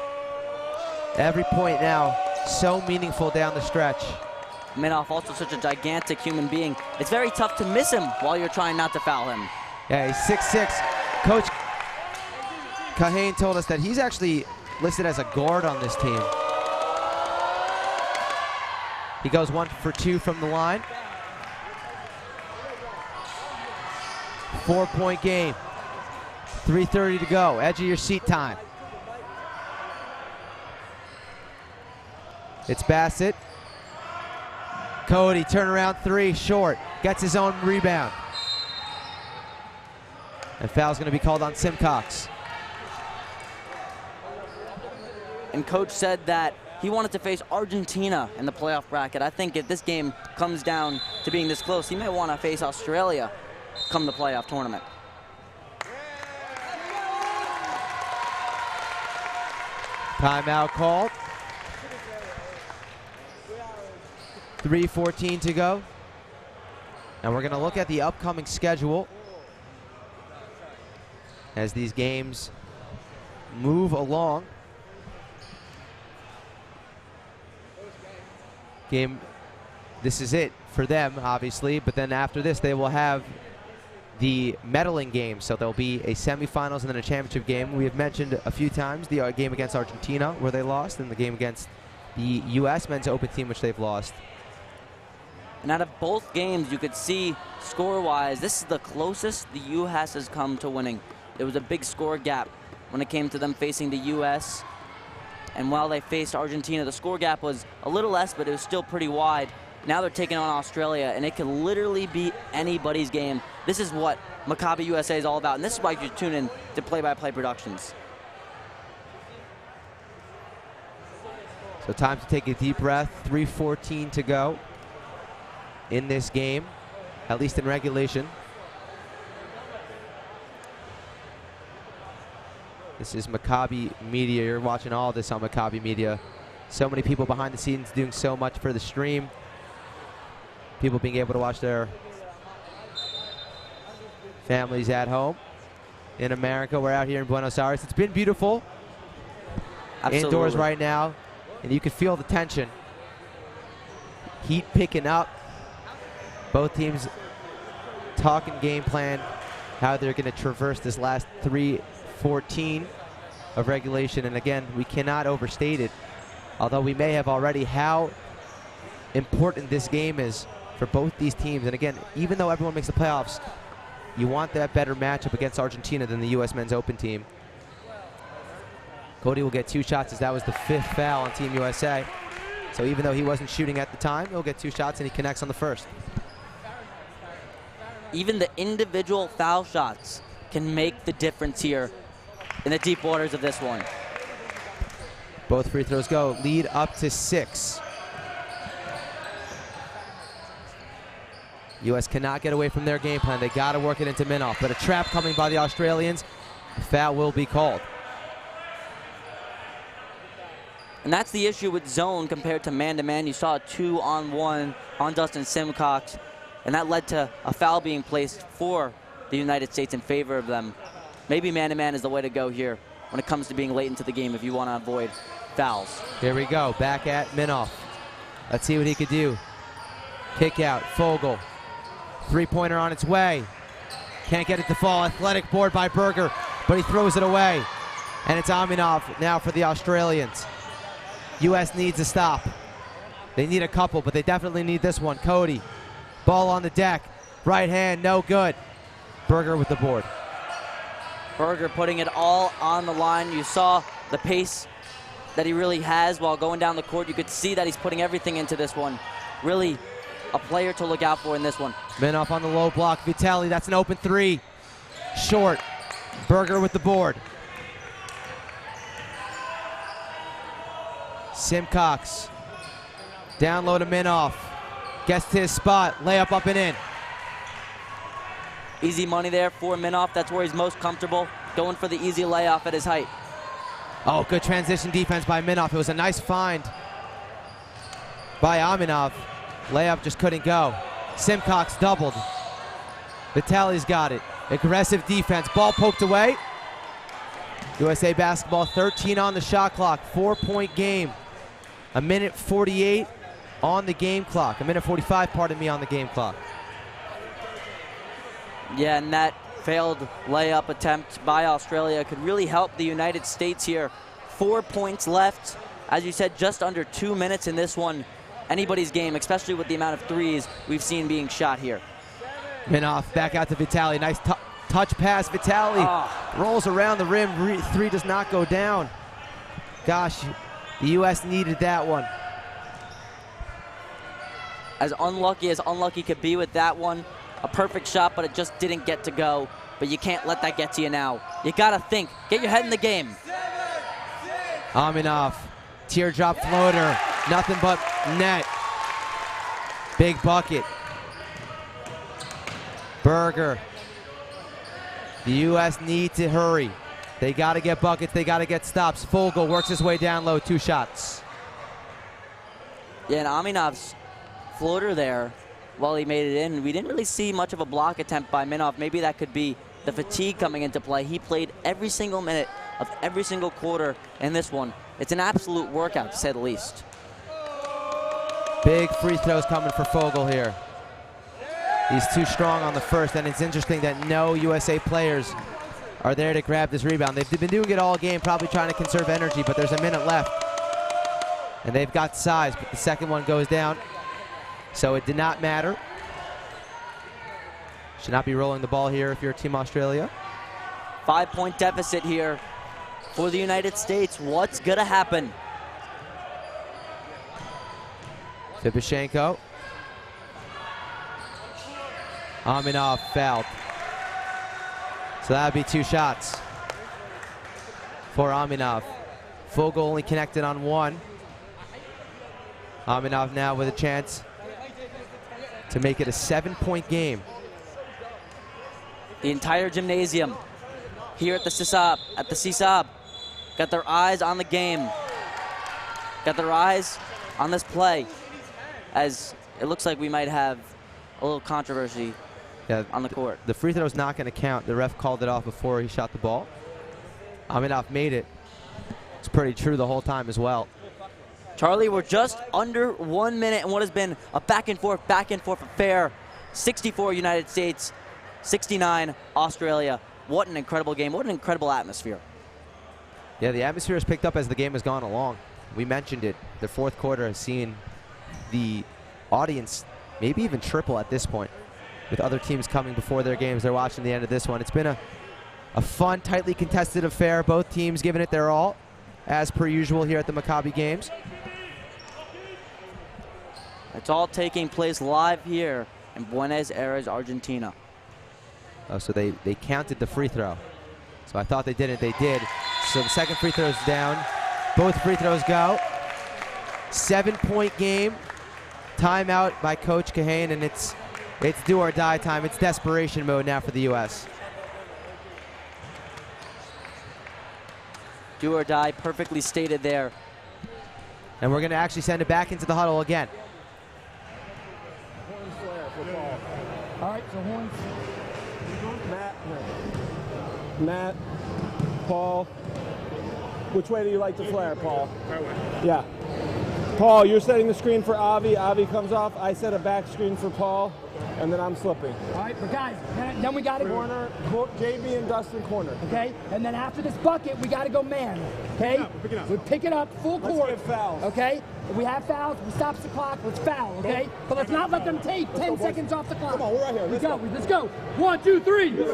Every point now, so meaningful down the stretch. Minoff, also such a gigantic human being. It's very tough to miss him while you're trying not to foul him. Yeah, he's 6'6". Coach Kahane told us that he's actually listed as a guard on this team. He goes 1 for 2 from the line. 4-point game. 3:30 to go. Edge of your seat time. It's Bassett. Cody, turnaround three, short. Gets his own rebound. And foul's going to be called on Simcox. And coach said that he wanted to face Argentina in the playoff bracket. I think if this game comes down to being this close, he may want to face Australia come the playoff tournament. Timeout called. 3:14 to go. And we're going to look at the upcoming schedule as these games move along. This is it for them, obviously, but then after this they will have the medaling game, so there'll be a semifinals and then a championship game. We have mentioned a few times the game against Argentina where they lost, and the game against the U.S. men's open team, which they've lost. And out of both games, you could see score-wise, this is the closest the U.S. has come to winning. There was a big score gap when it came to them facing the U.S. And while they faced Argentina, the score gap was a little less, but it was still pretty wide. Now they're taking on Australia, and it could literally be anybody's game. This is what Maccabi USA is all about, and this is why you tune in to Play-by-Play Productions. So time to take a deep breath. 3:14 to go in this game, at least in regulation. This is Maccabi Media. You're watching all this on Maccabi Media. So many people behind the scenes doing so much for the stream. People being able to watch their families at home. In America, we're out here in Buenos Aires. It's been beautiful. Absolutely. Indoors right now, and you can feel the tension. Heat picking up. Both teams talking game plan, how they're going to traverse this last 3:14 of regulation. And again, we cannot overstate it, although we may have already, how important this game is for both these teams. And again, even though everyone makes the playoffs, you want that better matchup against Argentina than the U.S. men's open team. Cody will get 2 shots as that was the 5th foul on Team USA. So even though he wasn't shooting at the time, he'll get 2 shots and he connects on the first. Even the individual foul shots can make the difference here in the deep waters of this one. Both free throws go. Lead up to 6. U.S. cannot get away from their game plan. They got to work it into Minoff, but a trap coming by the Australians. A foul will be called. And that's the issue with zone compared to man-to-man. You saw a 2-on-1 on Dustin Simcox, and that led to a foul being placed for the United States in favor of them. Maybe man-to-man is the way to go here when it comes to being late into the game if you want to avoid fouls. Here we go, back at Minoff. Let's see what he could do. Kick out, Fogel. 3-pointer on its way. Can't get it to fall. Athletic board by Berger, but he throws it away. And it's Aminov now for the Australians. U.S. needs a stop. They need a couple, but they definitely need this one. Cody, ball on the deck. Right hand, no good. Berger with the board. Berger putting it all on the line. You saw the pace that he really has while going down the court. You could see that he's putting everything into this one. Really a player to look out for in this one. Minoff on the low block. Vitali, that's an open 3. Short. Berger with the board. Simcox. Down low to Minoff. Gets to his spot. Layup up and in. Easy money there for Minoff. That's where he's most comfortable. Going for the easy layoff at his height. Oh, good transition defense by Minoff. It was a nice find by Aminov. Layup just couldn't go. Simcox doubled. Vitali's got it. Aggressive defense. Ball poked away. USA basketball, 13 on the shot clock. 4-point game. 1:48 on the game clock. 1:45, pardon me, on the game clock. Yeah, and that failed layup attempt by Australia could really help the United States here. 4 points left. As you said, just under 2 minutes in this one. Anybody's game, especially with the amount of threes we've seen being shot here. Minoff back out to Vitali. Nice touch pass. Vitali rolls around the rim. 3 does not go down. Gosh, the U.S. needed that one. as unlucky could be with that one. A perfect shot, but it just didn't get to go. But you can't let that get to you now. You gotta think. Get your head in the game. Aminov, teardrop floater, nothing but net. Big bucket. Berger. The U.S. need to hurry. They gotta get buckets, they gotta get stops. Fogel works his way down low, 2 shots. Yeah, and Aminov's floater there, while he made it in, we didn't really see much of a block attempt by Minov. Maybe that could be the fatigue coming into play. He played every single minute of every single quarter in this one. It's an absolute workout, to say the least. Big free throws coming for Fogel here. He's too strong on the first, and it's interesting that no USA players are there to grab this rebound. They've been doing it all game, probably trying to conserve energy, but there's a minute left. And they've got size, but the second one goes down. So it did not matter. Should not be rolling the ball here if you're Team Australia. 5-point deficit here for the United States. What's gonna happen? Fibashenko. Aminov fouled. So that would be 2 shots for Aminov. Fogel only connected on 1. Aminov now with a chance to make it a 7-point game. The entire gymnasium here at the CSAB, got their eyes on the game, got their eyes on this play, as it looks like we might have a little controversy on the court. The free throw's not going to count. The ref called it off before he shot the ball. Aminov made it. It's pretty true the whole time as well. Charlie, we're just under 1 minute in what has been a back and forth affair. 64 United States, 69 Australia. What an incredible game. What an incredible atmosphere. Yeah, the atmosphere has picked up as the game has gone along. We mentioned it. The fourth quarter has seen the audience maybe even triple at this point, with other teams coming before their games. They're watching the end of this one. It's been a fun, tightly contested affair. Both teams giving it their all, as per usual here at the Maccabi Games. It's all taking place live here in Buenos Aires, Argentina. Oh, so they counted the free throw. So I thought they didn't. They did. So the second free throw is down. Both free throws go. 7-point game. Timeout by Coach Kahane, and it's do or die time. It's desperation mode now for the U.S. Do or die, perfectly stated there. And we're going to actually send it back into the huddle again. All right, so horns. Matt, Paul. Which way do you like to flare, Paul? Right way. Yeah. Paul, you're setting the screen for Avi. Avi comes off. I set a back screen for Paul, and then I'm slipping. All right, but guys, then we got to Corner, JB and Dustin corner. Okay, and then after this bucket, we got to go man. Okay, we pick it up full court. Let's get fouls. Okay, if we have fouls, we stop the clock. Let's foul. Okay, but let's not let them take 10 seconds off the clock. Come on, we're right here. Let's go. 1, 2, 3. You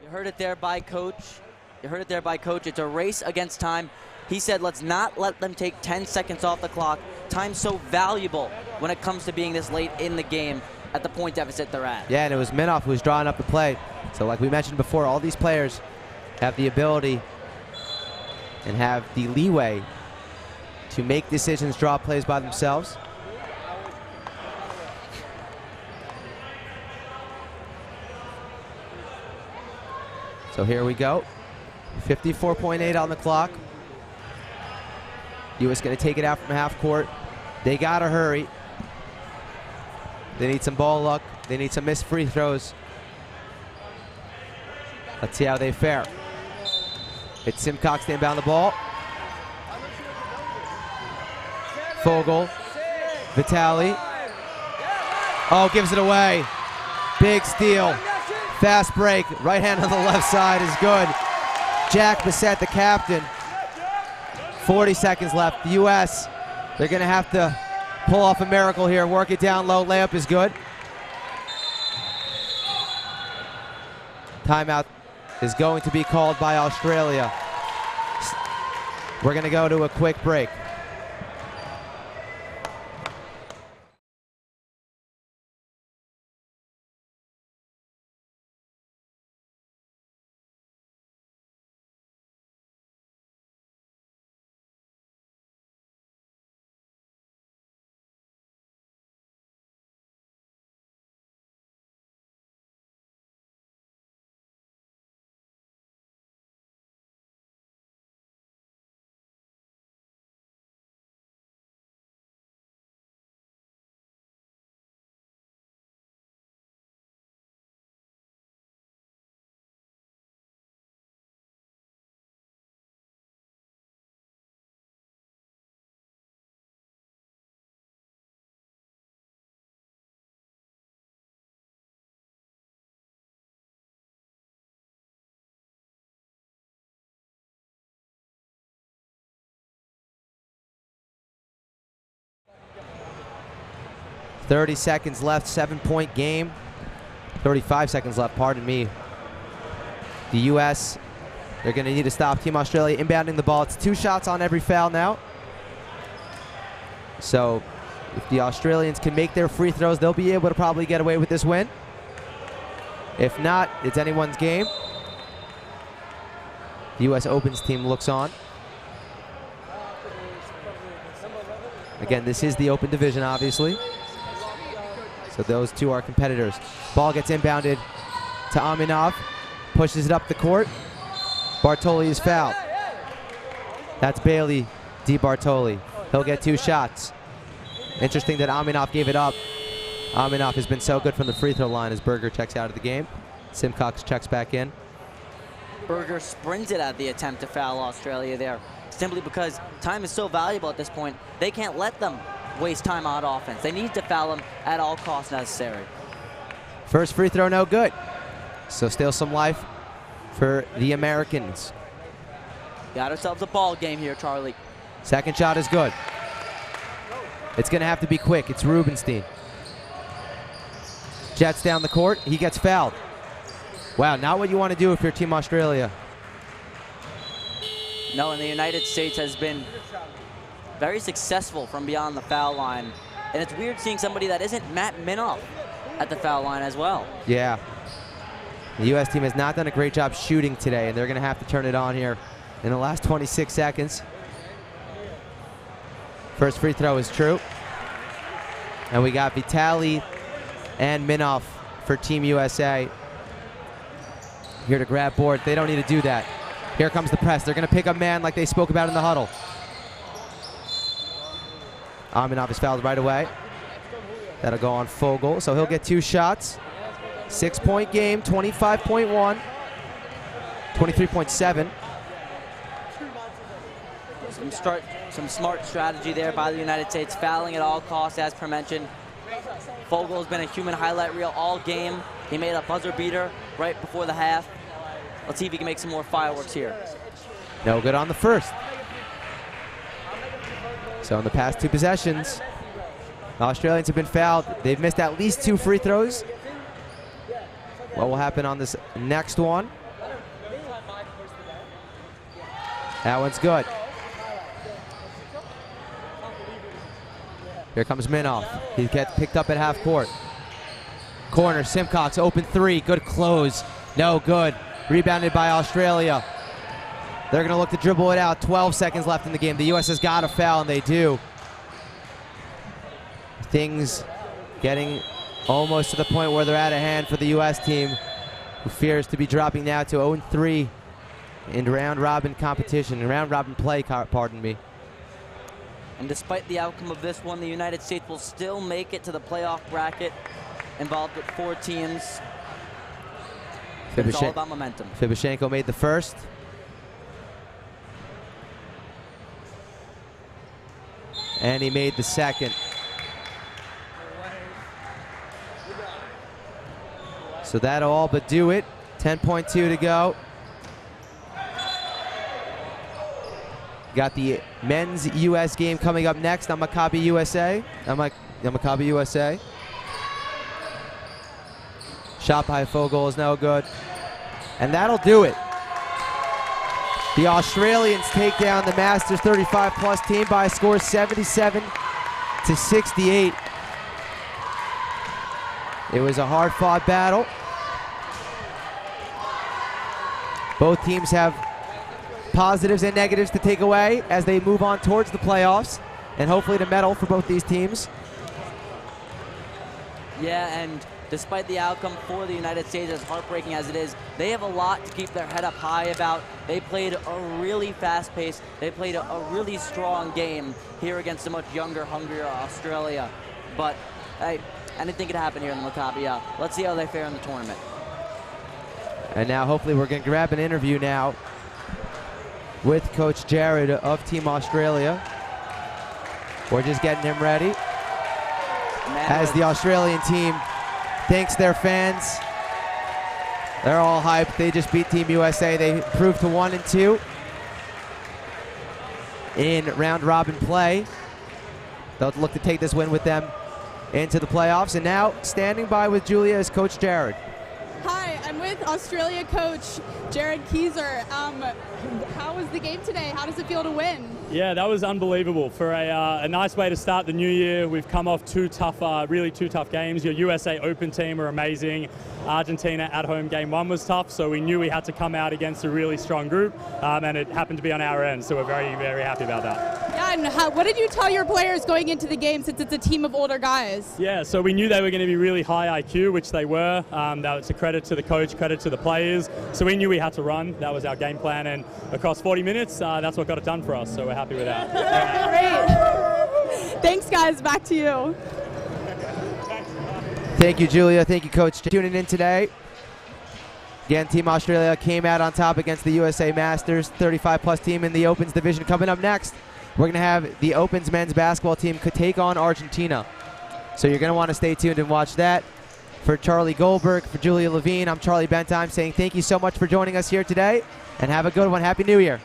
heard it there by Coach. It's a race against time. He said, let's not let them take 10 seconds off the clock. Time's so valuable when it comes to being this late in the game at the point deficit they're at. Yeah, and it was Minov who was drawing up the play. So like we mentioned before, all these players have the ability and have the leeway to make decisions, draw plays by themselves. So here we go. 54.8 on the clock. U.S. going to take it out from half court. They got to hurry. They need some ball luck. They need some missed free throws. Let's see how they fare. It's Simcox to inbound the ball. Fogel. Vitali. Oh, gives it away. Big steal. Fast break. Right hand on the left side is good. Jack Bissett, the captain. 40 seconds left. The U.S., they're going to have to pull off a miracle here. Work it down low. Layup is good. Timeout is going to be called by Australia. We're going to go to a quick break. .30 seconds left, 7-point game. 35 seconds left, pardon me. The U.S., they're going to need to stop Team Australia inbounding the ball. It's 2 shots on every foul now. So if the Australians can make their free throws, they'll be able to probably get away with this win. If not, it's anyone's game. The U.S. Opens team looks on. Again, this is the open division, obviously. So those two are competitors. Ball gets inbounded to Aminov. Pushes it up the court. Bartoli is fouled. That's Bailey DiBartoli. He'll get 2 shots. Interesting that Aminov gave it up. Aminov has been so good from the free throw line as Berger checks out of the game. Simcox checks back in. Berger sprinted at the attempt to foul Australia there, simply because time is so valuable at this point. They can't let them waste time on offense. They need to foul them at all costs necessary. First free throw, no good. So still some life for the Americans. Got ourselves a ball game here, Charlie. Second shot is good. It's going to have to be quick. It's Rubenstein. Jets down the court. He gets fouled. Wow, not what you want to do if you're Team Australia. No, and the United States has been very successful from beyond the foul line. And it's weird seeing somebody that isn't Matt Minoff at the foul line as well. Yeah. The U.S. team has not done a great job shooting today, and they're going to have to turn it on here in the last 26 seconds. First free throw is true. And we got Vitali and Minoff for Team USA here to grab board. They don't need to do that. Here comes the press. They're going to pick up man like they spoke about in the huddle. Aminov is fouled right away. That'll go on Fogel, so he'll get 2 shots. 6-point game, 25.1, 23.7. Some smart strategy there by the United States, fouling at all costs, as per mentioned. Fogel has been a human highlight reel all game. He made a buzzer beater right before the half. Let's see if he can make some more fireworks here. No good on the first. So in the past 2 possessions, the Australians have been fouled. They've missed at least 2 free throws. What will happen on this next one? That one's good. Here comes Minoff. He gets picked up at half court. Corner, Simcox, open 3, good close. No good. Rebounded by Australia. They're going to look to dribble it out. 12 seconds left in the game. The U.S. has got a foul, and they do. Things getting almost to the point where they're out of hand for the U.S. team, who fears to be dropping now to 0-3 in round-robin competition, in round-robin play, pardon me. And despite the outcome of this one, the United States will still make it to the playoff bracket, involved with 4 teams. It's all about momentum. Fibashenko made the first. And he made the second. So that'll all but do it. 10.2 to go. Got the men's U.S. game coming up next on Maccabi USA. Maccabi USA. Shot by Fogel is no good. And that'll do it. The Australians take down the Masters 35-plus team by a score 77-68. It was a hard-fought battle. Both teams have positives and negatives to take away as they move on towards the playoffs and hopefully to medal for both these teams. Yeah, and despite the outcome for the United States, as heartbreaking as it is, they have a lot to keep their head up high about. They played a really fast pace. They played a really strong game here against a much younger, hungrier Australia. But hey, anything could happen here in the Maccabi. Let's see how they fare in the tournament. And now hopefully we're going to grab an interview now with Coach Jared of Team Australia. We're just getting him ready as the Australian team thanks their fans. They're all hyped. They just beat Team USA. They improved to 1-2 in round robin play. They'll look to take this win with them into the playoffs. And now standing by with Julia is Coach Jared. Hi, I'm with Australia coach Jared Keyser. How was the game today? How does it feel to win? Yeah, that was unbelievable. For a nice way to start the new year, we've come off two tough games. Your USA Open team are amazing. Argentina at home game 1 was tough, so we knew we had to come out against a really strong group, and it happened to be on our end, so we're very, very happy about that. Yeah, and what did you tell your players going into the game since it's a team of older guys? Yeah, so we knew they were going to be really high IQ, which they were. That was a credit to the coach, credit to the players. So we knew we had to run. That was our game plan, and across 40 minutes, that's what got it done for us, so we're happy with that. Great. Thanks, guys. Back to you. Thank you, Julia. Thank you, Coach, for tuning in today. Again, Team Australia came out on top against the USA Masters 35-plus team in the Opens division. Coming up next, we're going to have the Opens men's basketball team could take on Argentina. So you're going to want to stay tuned and watch that. For Charlie Goldberg, for Julia Levine, I'm Charlie Bentheim saying thank you so much for joining us here today, and have a good one. Happy New Year.